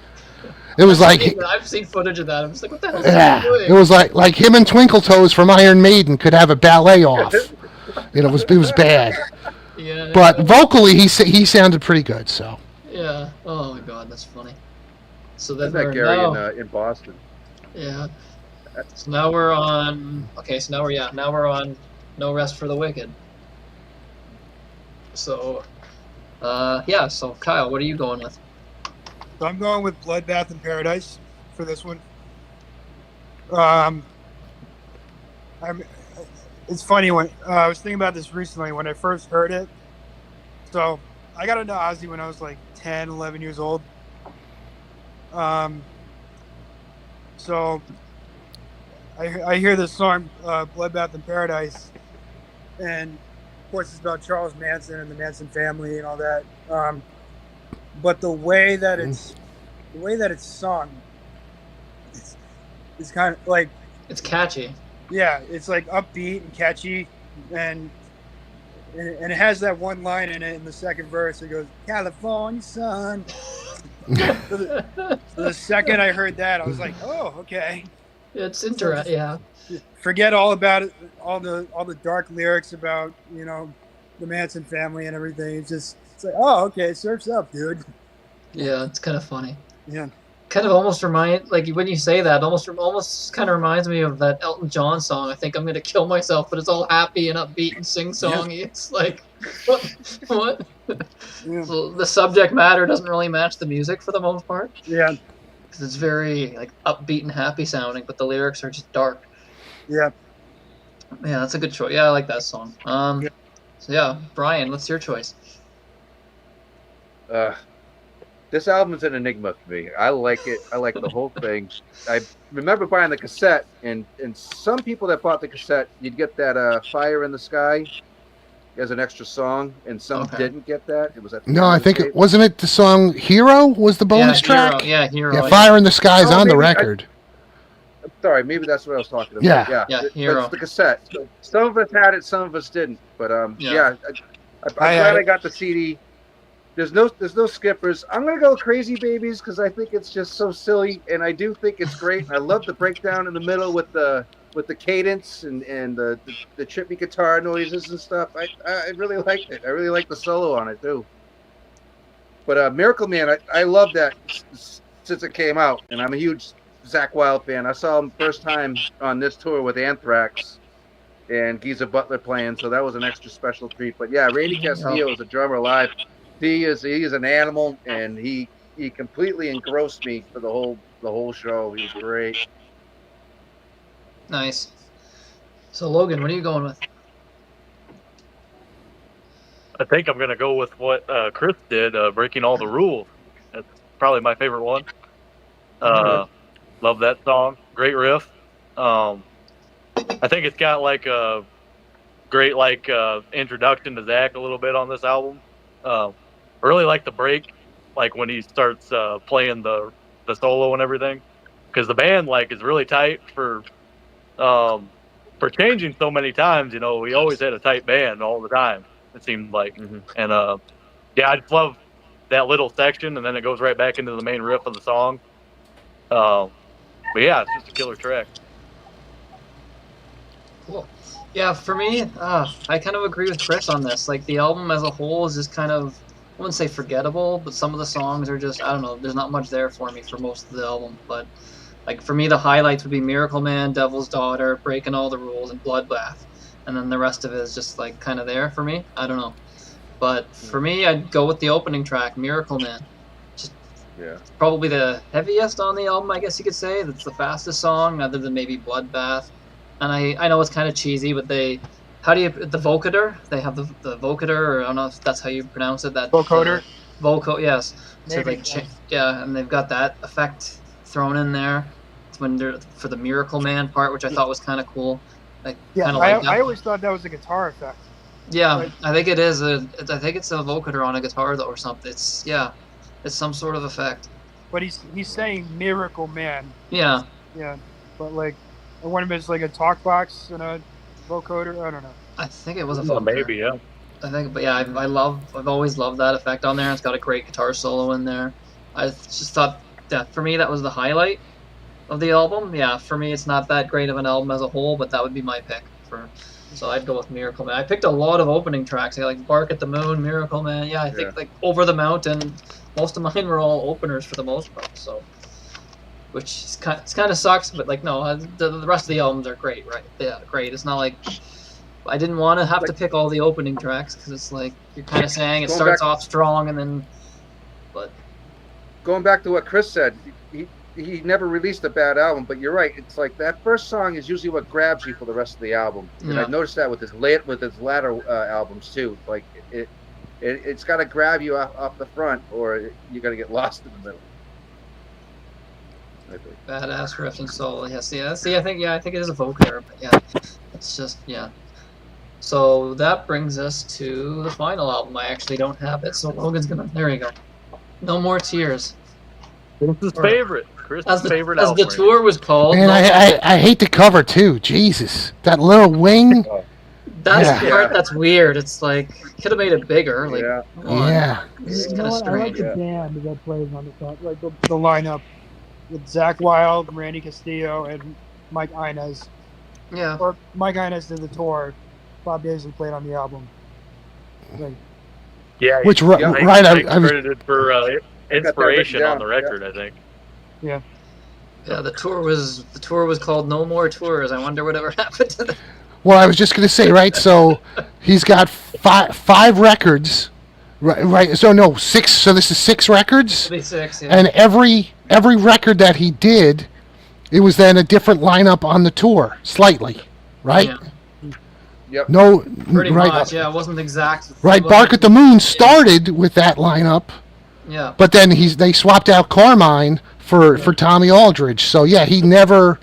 It was I've seen footage of that. I'm just like, what the hell is he doing? It was like him and Twinkle Toes from Iron Maiden could have a ballet off. It was bad. Yeah. But vocally, he sounded pretty good. So. Yeah. Oh my God, that's funny. So then we're Gary in Boston. Yeah. So now we're on. Okay, so now we're on No Rest for the Wicked. So, So Kyle, what are you going with? So I'm going with Bloodbath in Paradise for this one. It's funny when I was thinking about this recently when I first heard it. So I got into Ozzy when I was like 10, 11 years old. So I hear this song, Bloodbath in Paradise, and of course it's about Charles Manson and the Manson family and all that. But the way that it's sung, it's kind of like it's catchy. Yeah, it's like upbeat and catchy, and it has that one line in it in the second verse. It goes, "California sun." So the second I heard that, I was like, "Oh, okay." It's interesting. Yeah. Forget all about it, all the dark lyrics about the Manson family and everything. It's like, oh, okay, surf's up, dude. Yeah, it's kind of funny. Yeah. Kind of almost when you say that, almost kind of reminds me of that Elton John song. I think I'm gonna kill myself, but it's all happy and upbeat and sing-songy. Yeah. It's like, what? Yeah. So the subject matter doesn't really match the music for the most part. Yeah. Because it's very like upbeat and happy sounding, but the lyrics are just dark. Yeah. Yeah, that's a good choice. Yeah, I like that song. So yeah, Brian, what's your choice? This album is an enigma for me. I like it. I like the whole thing. I remember buying the cassette, and some people that bought the cassette, you'd get that "Fire in the Sky" as an extra song, and some didn't get that. It was at I think wasn't it the song "Hero" was the bonus track. Hero. Yeah, "Fire in the Sky" is on the record. I'm sorry, maybe that's what I was talking about. Yeah, Hero. That's the cassette. Some of us had it, some of us didn't. But I'm glad I got the CD. There's no skippers. I'm gonna go Crazy Babies because I think it's just so silly, and I do think it's great. I love the breakdown in the middle with the cadence and the trippy guitar noises and stuff. I really liked it. I really like the solo on it too. But Miracle Man, I love that since it came out, and I'm a huge Zakk Wylde fan. I saw him first time on this tour with Anthrax and Geezer Butler playing, so that was an extra special treat. But yeah, Randy Castillo is a drummer live. He is an animal, and he completely engrossed me for the whole show. He was great. Nice. So Logan, what are you going with? I think I'm gonna go with what Chris did, "Breaking All the Rules." That's probably my favorite one. Love that song. Great riff. I think it's got like a great introduction to Zach a little bit on this album. I really like the break, like when he starts playing the solo and everything, because the band is really tight for changing so many times. We always had a tight band all the time, it seemed like. And I just love that little section, and then it goes right back into the main riff of the song. But yeah, it's just a killer track. Cool. Yeah, for me, I kind of agree with Chris on this. Like, the album as a whole is just kind of, I wouldn't say forgettable, but some of the songs are just, I don't know, there's not much there for me for most of the album. But, like, for me, the highlights would be Miracle Man, Devil's Daughter, Breaking All the Rules, and Bloodbath. And then the rest of it is just, like, kind of there for me. I don't know. But for me, I'd go with the opening track, Miracle Man. Just probably the heaviest on the album, I guess you could say. That's the fastest song, other than maybe Bloodbath. And I know it's kind of cheesy, but the vocoder, they have the vocoder, or I don't know if that's how you pronounce it. That vocoder? Yes. Maybe. So and they've got that effect thrown in there. It's when they're for the Miracle Man part, which I thought was kind of cool. I always thought that was a guitar effect. Yeah, I think it is. I think it's a vocoder on a guitar or something. It's some sort of effect. But he's saying Miracle Man. Yeah. Yeah, but I wonder if it's like a talk box and a vocoder. I don't know. I think it was a vocoder. Maybe, yeah. I think, but yeah, I've always loved that effect on there. It's got a great guitar solo in there. I just thought that for me that was the highlight of the album. Yeah, for me it's not that great of an album as a whole, but that would be my pick so I'd go with Miracle Man. I picked a lot of opening tracks, like Bark at the Moon, Miracle Man. Yeah, I think like Over the Mountain. Most of mine were all openers for the most part. So, which is kind of sucks, but no, the rest of the albums are great, right? Yeah, great. It's not like I didn't want to have to pick all the opening tracks because it's like you're kind of saying it starts off strong and then, but going back to what Chris said, he never released a bad album, but you're right. It's like that first song is usually what grabs you for the rest of the album, and I've noticed that with his latter albums too. Like it's got to grab you off the front, or you're gonna get lost in the middle. Badass riff and solo. Yeah, see, I think it is a vocoder, but yeah, it's just So that brings us to the final album. I actually don't have it, so Logan's gonna. There you go. No More Tears. This is favorite. Chris's favorite album. As the tour was called. Man, I hate the cover too. Jesus, that little wing. That's the part that's weird. It's like could have made it bigger. Like, this is kind of strange. I like the band that plays on the top, like the lineup with Zakk Wylde, Randy Castillo, and Mike Inez. Yeah. Or Mike Inez did the tour. Bob Daisley played on the album. Like, which right? I was credited for inspiration on the record, I think. Yeah. Yeah, the tour was called No More Tours. I wonder whatever happened to that. Well, I was just going to say, right? So he's got five records, right? So no, 6. So this is 6 records. It'll be 6, yeah. And every record that he did, it was then a different lineup on the tour, slightly, right? Yeah. Yep. No, pretty much. Yeah, it wasn't exact. Right, Bark at the Moon started with that lineup. Yeah. But then they swapped out Carmine for Tommy Aldridge. So yeah, he never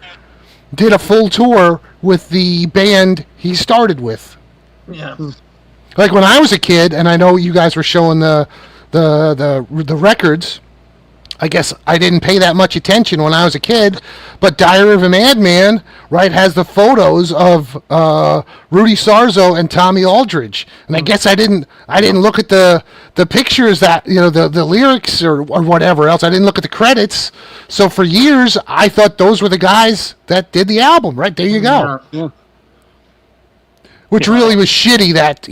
did a full tour with the band he started with. Yeah. Like when I was a kid, and I know you guys were showing the records. I guess I didn't pay that much attention when I was a kid, but Diary of a Madman, right, has the photos of Rudy Sarzo and Tommy Aldridge, and I guess I didn't look at the pictures that the lyrics or whatever else. I didn't look at the credits, so for years I thought those were the guys that did the album. Right there, you go. Yeah. Which really was shitty that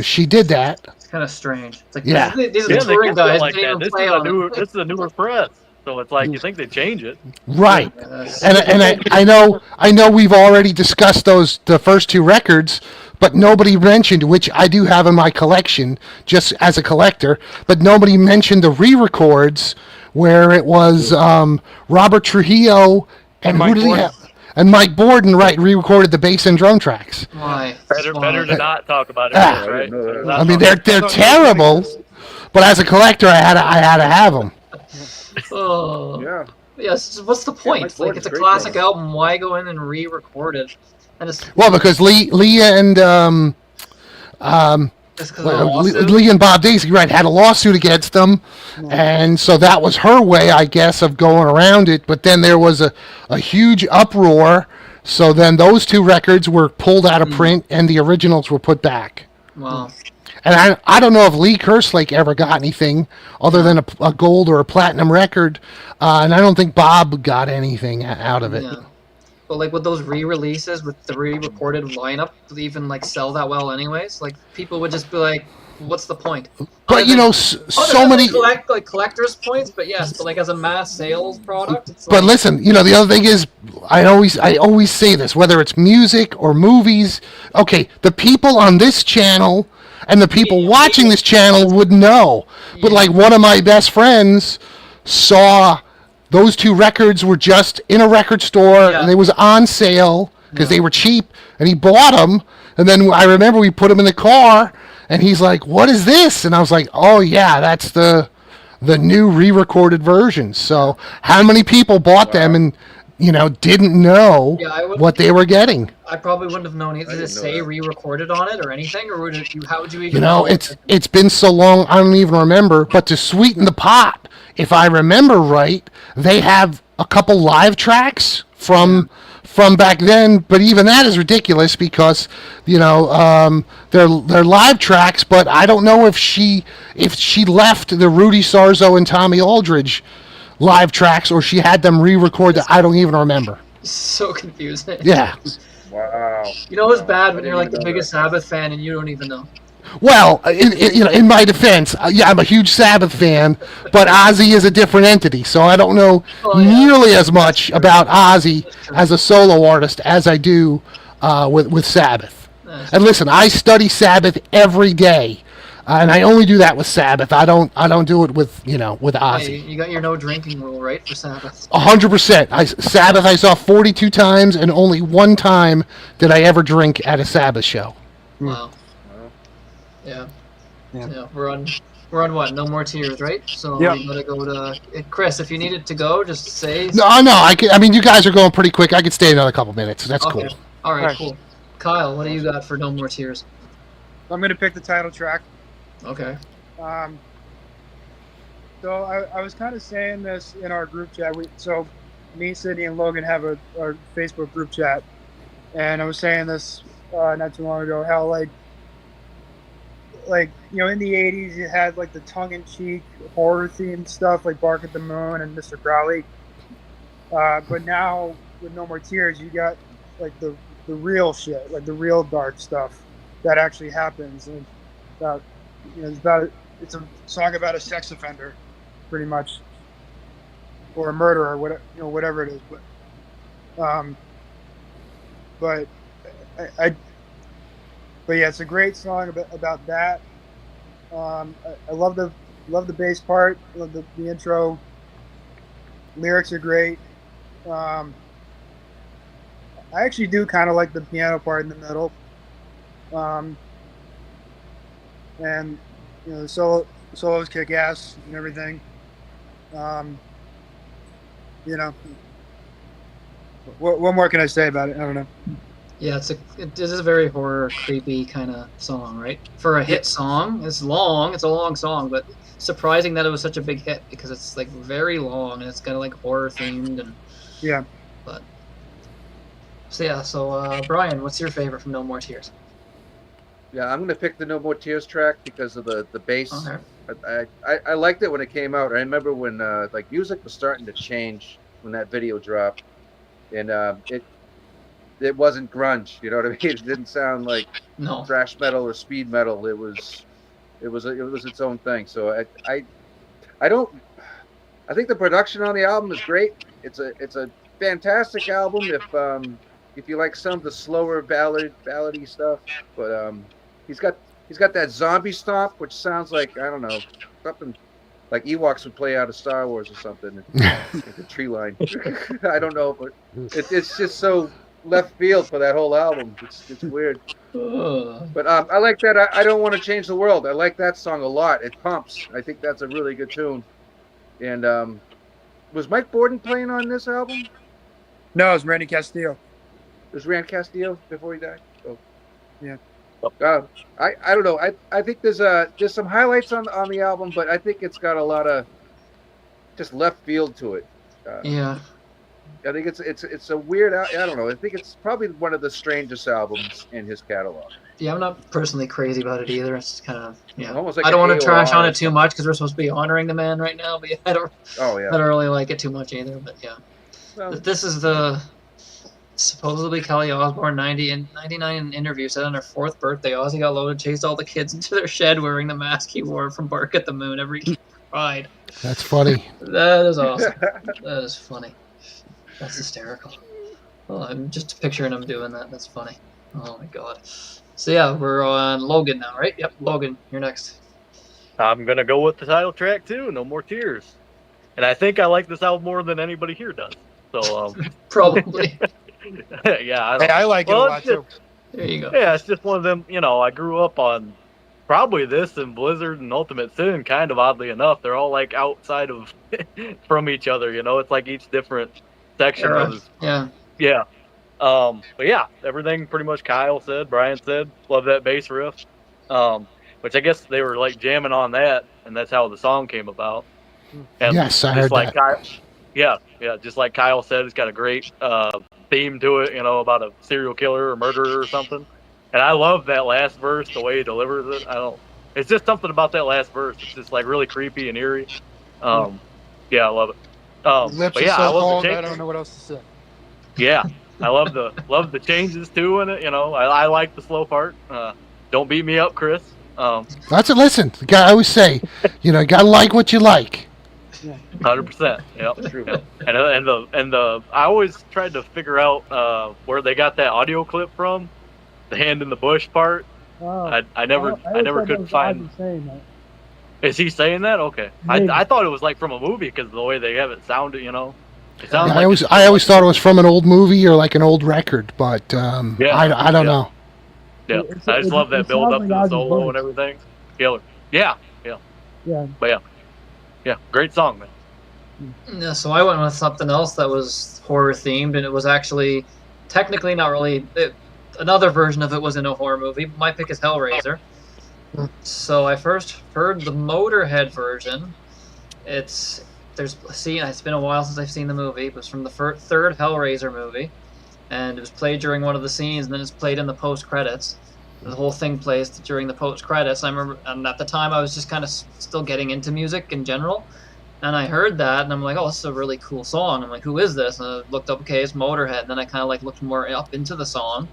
she did that. Kind of strange. It's like these are the touring guys. Like that. This is a newer press, so it's like you think they change it, right? And I know we've already discussed the first 2 records, but nobody mentioned, which I do have in my collection just as a collector, but nobody mentioned the re-records where it was Robert Trujillo and who did he have? And Mike Borden re-recorded the bass and drum tracks. Why? Better to not talk about it, right? I mean, they're terrible, but as a collector, I had to have them. Oh. Yeah. Yes. What's the point? Like, it's a classic album. Why go in and re-record it? And it's because Lee and Lee and Bob Daisy, right, had a lawsuit against them, and so that was her way, I guess, of going around it. But then there was a huge uproar, so then those two records were pulled out of print, and the originals were put back. Wow. And I don't know if Lee Kerslake ever got anything other than a gold or a platinum record, and I don't think Bob got anything out of it. Yeah. But like with those re-releases with the re-recorded lineup, do they even like sell that well anyways? Like people would just be like, "What's the point?" But so many collectors' points. But yes, but like as a mass sales product. It's but listen, the other thing is, I always say this, whether it's music or movies. Okay, the people on this channel and the people watching this channel would know. Yeah. But like one of my best friends saw. Those two records were just in a record store, and they was on sale because they were cheap, and he bought them. And then I remember we put them in the car, and he's like, "What is this?" And I was like, "Oh yeah, that's the new re-recorded versions." So how many people bought them and didn't know what they were getting? I probably wouldn't have known either to say re-recorded on it or anything, or how would you even it's been so long I don't even remember. But to sweeten the pot, if I remember right, they have a couple live tracks from back then, but even that is ridiculous because they're live tracks. But I don't know if she left the Rudy Sarzo and Tommy Aldridge live tracks or she had them re-record that. I don't even remember. So confusing. Yeah. Wow. It's bad when you're like the biggest Sabbath fan and you don't even know. Well, in my defense, I'm a huge Sabbath fan, but Ozzy is a different entity, so I don't know nearly as much about Ozzy as a solo artist as I do with Sabbath. And listen, I study Sabbath every day, and I only do that with Sabbath. I don't do it with Ozzy. You got your no drinking rule, right, for Sabbath? 100%. Sabbath I saw 42 times, and only one time did I ever drink at a Sabbath show. Wow. Yeah. We're on what? No More Tears, right? So we gotta go to Chris. If you needed to go, just say. No. I mean, you guys are going pretty quick. I could stay another couple minutes. That's cool. All right, cool. Kyle, what do you got for No More Tears? I'm gonna pick the title track. Okay. So I was kind of saying this in our group chat. So me, Sidney, and Logan have our Facebook group chat, and I was saying this not too long ago. How in the 80s you had like the tongue-in-cheek horror themed stuff like Bark at the Moon and Mr. Crowley, but now with No More Tears you got like the real shit, like the real dark stuff that actually happens. And it's a song about a sex offender, pretty much, or a murderer, whatever it is. But But yeah, it's a great song about that. I love the bass part. Love the intro. Lyrics are great. I actually do kind of like the piano part in the middle. And the solos kick ass and everything. What more can I say about it? I don't know. Yeah, it is a very horror, creepy kind of song, right? For a hit song, it's a long song, but surprising that it was such a big hit because it's like very long and it's kind of like horror themed and yeah. But so Bryan, what's your favorite from No More Tears? Yeah, I'm gonna pick the No More Tears track because of the bass. Okay. I liked it when it came out. I remember when like music was starting to change when that video dropped, and it wasn't grunge, you know what I mean? It didn't sound like thrash metal or speed metal. It was its own thing. So I think the production on the album is great. It's a fantastic album if you like some of the slower ballady stuff. But he's got that zombie stomp, which sounds like, I don't know, something like Ewoks would play out of Star Wars or something, like the tree line. I don't know, but it's just so left field for that whole album. It's weird. But I like that. I don't want to change the world. I like that song a lot. It pumps. I think that's a really good tune. And was Mike Borden playing on this album? No, it was Randy Castillo. It was Rand Castillo before he died. Oh, yeah. I don't know. I think there's some highlights on the album, but I think it's got a lot of just left field to it. Yeah. I think it's a weird. I don't know. I think it's probably one of the strangest albums in his catalog. Yeah, I'm not personally crazy about it either. It's kind of almost like I don't want to trash on it too much because we're supposed to be honoring the man right now. But I don't. Oh yeah. I don't really like it too much either. But yeah, well, this is the supposedly Kelly Osbourne 99 interview said on her 4th birthday, Ozzy got loaded, chased all the kids into their shed wearing the mask he wore from Bark at the Moon. Every kid cried. That's funny. That is awesome. That is funny. That's hysterical. Well, I'm just picturing him doing that. That's funny. Oh my god. So yeah, we're on Logan now, right? Yep, Logan, you're next. I'm gonna go with the title track too, No More Tears. And I think I like this album more than anybody here does. So probably. Yeah, I like it a lot too. There you go. Yeah, it's just one of them, I grew up on probably this and Blizzard and Ultimate Sin, kind of oddly enough. They're all like outside of from each other, it's like each different section of this. Yeah. Yeah. But yeah, everything pretty much Kyle said, Brian said, love that bass riff. Which I guess they were like jamming on that, and that's how the song came about. And yes, I heard that. Kyle, yeah, just like Kyle said, it's got a great theme to it, about a serial killer or murderer or something. And I love that last verse, the way he delivers it. It's just something about that last verse. It's just like really creepy and eerie. Yeah, I love it. Lips but yeah, so I love cold, the I don't know what else to say. Yeah, I love the changes too in it. I like the slow part. Don't beat me up, Chris. That's it. Listen, I always say, you gotta like what you like. 100%. Yep. True. Yep. And the I always tried to figure out where they got that audio clip from, the hand in the bush part. Oh, I never could find. Is he saying that? Okay. I thought it was like from a movie because the way they have it sounded, It sounds like I always thought it was from an old movie or like an old record, but I don't know. Yeah, I just love that build up to the solo and everything. Killer. Yeah. But yeah, great song, man. Yeah, so I went with something else that was horror themed, and it was actually technically not really. Another version of it was in a horror movie. My pick is Hellraiser. So I first heard the Motorhead version. It's been a while since I've seen the movie. It was from the third Hellraiser movie, and it was played during one of the scenes, and then it's played in the post credits. The whole thing plays during the post credits. I remember, and at the time I was just kind of still getting into music in general, and I heard that, and I'm like, oh, this is a really cool song. I'm like, who is this? And I looked up, okay, it's Motorhead. And then I kind of looked more up into the song,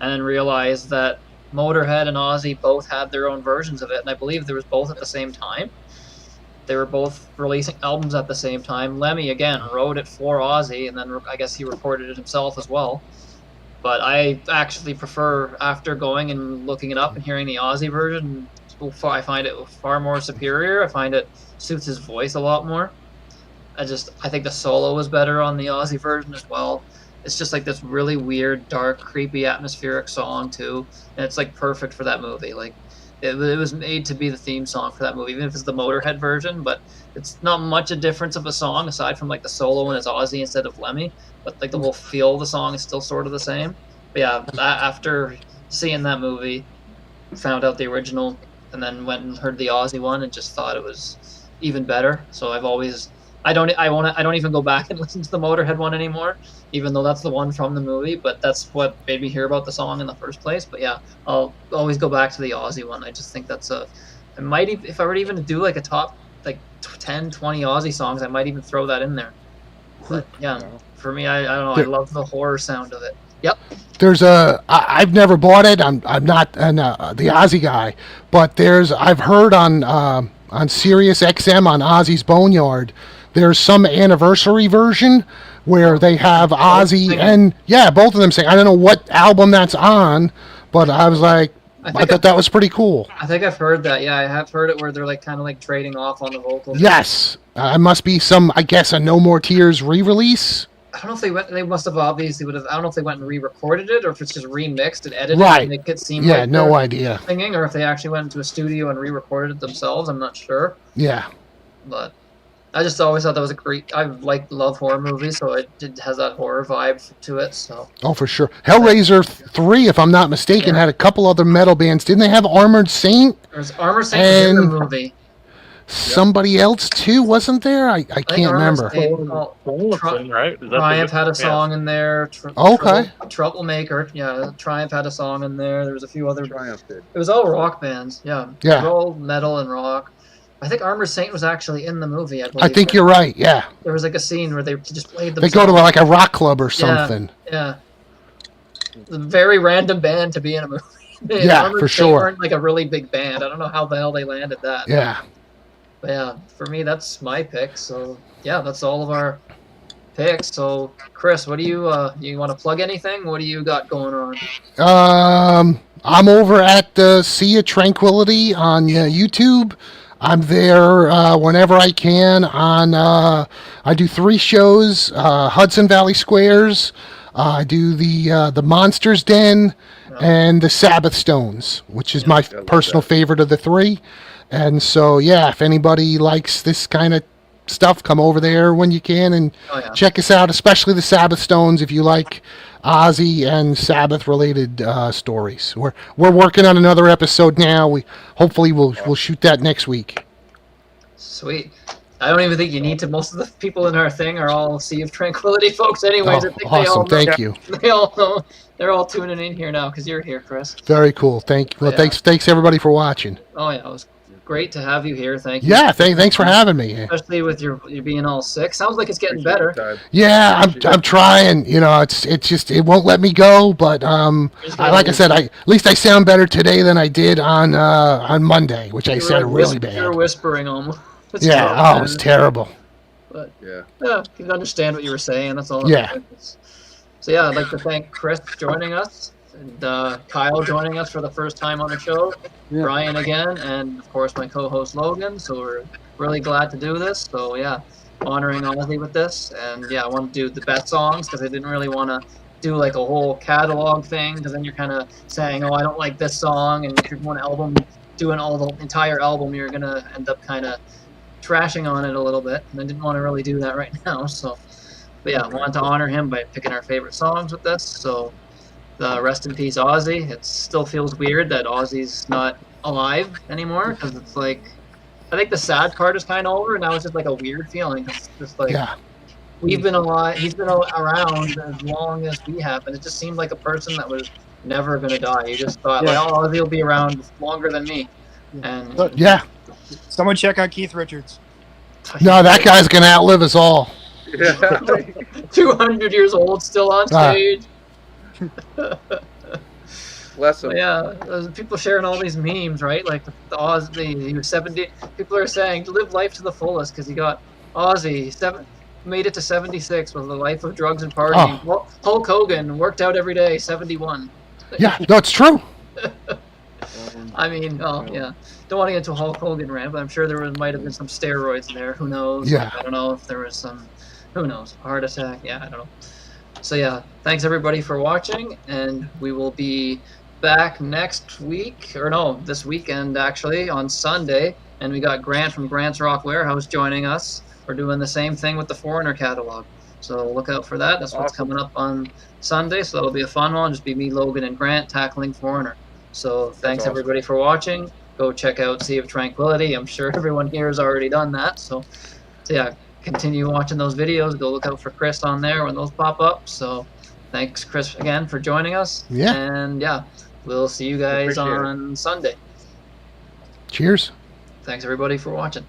and then realized that Motorhead and Ozzy both had their own versions of it, and I believe there was both at the same time. They were both releasing albums at the same time. Lemmy, again, wrote it for Ozzy, and then I guess he recorded it himself as well. But I actually prefer, after going and looking it up and hearing the Ozzy version, I find it far more superior. I find it suits his voice a lot more. I think the solo was better on the Ozzy version as well. It's just like this really weird, dark, creepy, atmospheric song too, and it's like perfect for that movie. Like it was made to be the theme song for that movie, even if it's the Motorhead version. But it's not much a difference of a song aside from like the solo when it's Ozzy instead of Lemmy. But like the whole feel of the song is still sort of the same. But yeah, after seeing that movie, found out the original, and then went and heard the Ozzy one, and just thought it was even better. So I don't even go back and listen to the Motorhead one anymore, even though that's the one from the movie. But that's what made me hear about the song in the first place. But yeah, I'll always go back to the Ozzy one. I just think that's if I were to even do like a top like 10, 20 Ozzy songs, I might even throw that in there. But yeah, for me, I don't know. I love the horror sound of it. Yep. I've never bought it. I'm not the Ozzy guy, but I've heard on Sirius XM on Ozzy's Boneyard, there's some anniversary version where they have Ozzy and both of them sing. I don't know what album that's on, but I was like, I thought that was pretty cool. I think I've heard that. Yeah, I have heard it where they're like kind of like trading off on the vocals. Yes, it must be I guess, a No More Tears re-release. I don't know if they went. They must have obviously would have. I don't know if they went and re-recorded it or if it's just remixed and edited Right. and make it seem yeah, like no idea. Singing, or if they actually went into a studio and re-recorded it themselves. I'm not sure. Yeah. But I just always thought that was a great. I love horror movies, so it has that horror vibe to it. So. Oh, for sure. Hellraiser 3, if I'm not mistaken, had a couple other metal bands. Didn't they have Armored Saint? There's Armored Saint was in the movie. Somebody else too, wasn't there? I can't remember. Right? Triumph had a song in there. Okay. Troublemaker, yeah. Triumph had a song in there. There was a few other. Triumph did. It was all rock bands, yeah. Yeah. It was all metal and rock. I think Armored Saint was actually in the movie. I believe. I think you're right. Yeah. There was like a scene where they just played. They go to like a rock club or something. Yeah. A very random band to be in a movie. Yeah, for sure. They weren't like a really big band. I don't know how the hell they landed that. Yeah. But yeah, for me, that's my pick. So yeah, that's all of our picks. So Chris, what do you want to plug anything? What do you got going on? I'm over at Sea of Tranquility on YouTube. I'm there whenever I can. I do 3 shows: Hudson Valley Squares. I do the Monsters Den and the Sabbath Stones, which is my personal favorite of the 3. And so, yeah, if anybody likes this kind of stuff, come over there when you can and check us out, especially the Sabbath Stones if you like Ozzy and Sabbath-related stories. We're working on another episode now. Hopefully we'll shoot that next week. Sweet. I don't even think you need to. Most of the people in our thing are all Sea of Tranquility folks anyways. Oh, I think awesome. they all know. Thank you. They all know. They're all tuning in here now because you're here, Chris. Very cool. Thank you. Well, thanks everybody for watching. Oh, yeah. It was great to have you here. Thank you. Yeah, thanks for having me. Especially with you being all sick. Sounds like it's getting better. Yeah, I'm trying. You know, it's just it won't let me go. But like I said, at least I sound better today than I did on Monday, which I sounded really bad. You're whispering almost. Yeah. It was terrible. But yeah, you can understand what you were saying. That's all. Yeah. So yeah, I'd like to thank Chris for joining us. And Kyle joining us for the first time on the show, Bryan again, and of course my co-host Logan. So we're really glad to do this. So yeah, honoring Ozzy with this, and yeah, I want to do the best songs because I didn't really want to do like a whole catalog thing because then you're kind of saying, oh, I don't like this song, and if you're one album doing all the entire album, you're gonna end up kind of trashing on it a little bit, and I didn't want to really do that right now. So, but yeah, I wanted to honor him by picking our favorite songs with this. So. Rest in peace, Ozzy. It still feels weird that Ozzy's not alive anymore because it's like, I think the sad part is kind of over, and now it's just like a weird feeling. It's just like we've been alive, he's been around as long as we have, and it just seemed like a person that was never gonna die. You just thought, like, oh, Ozzy will be around longer than me. And someone check on Keith Richards. No, that guy's gonna outlive us all. 200 years old, still on stage. Bless him. Yeah, people sharing all these memes, right? Like the Ozzy, he was 70. People are saying live life to the fullest because he got Ozzy made it to 76 with a life of drugs and partying. Oh. Hulk Hogan worked out every day, 71. Yeah, no, it's true. I mean, yeah. Don't want to get into a Hulk Hogan rant, but I'm sure might have been some steroids there. Who knows? Yeah. Like, I don't know if there was some. Who knows? A heart attack? Yeah, I don't know. So yeah, thanks everybody for watching, and we will be back next week, or no, this weekend actually, on Sunday, and we got Grant from Grant's Rock Warehouse joining us. We're doing the same thing with the Foreigner catalog, so look out for that. That's what's coming up on Sunday, so that'll be a fun one. Just be me, Logan, and Grant tackling Foreigner. So thanks everybody for watching. Go check out Sea of Tranquility. I'm sure everyone here has already done that, so yeah. Continue watching those videos. Go look out for Chris on there when those pop up. So thanks, Chris, again for joining us. Yeah. And yeah, we'll see you guys on Sunday. Cheers. Thanks everybody for watching.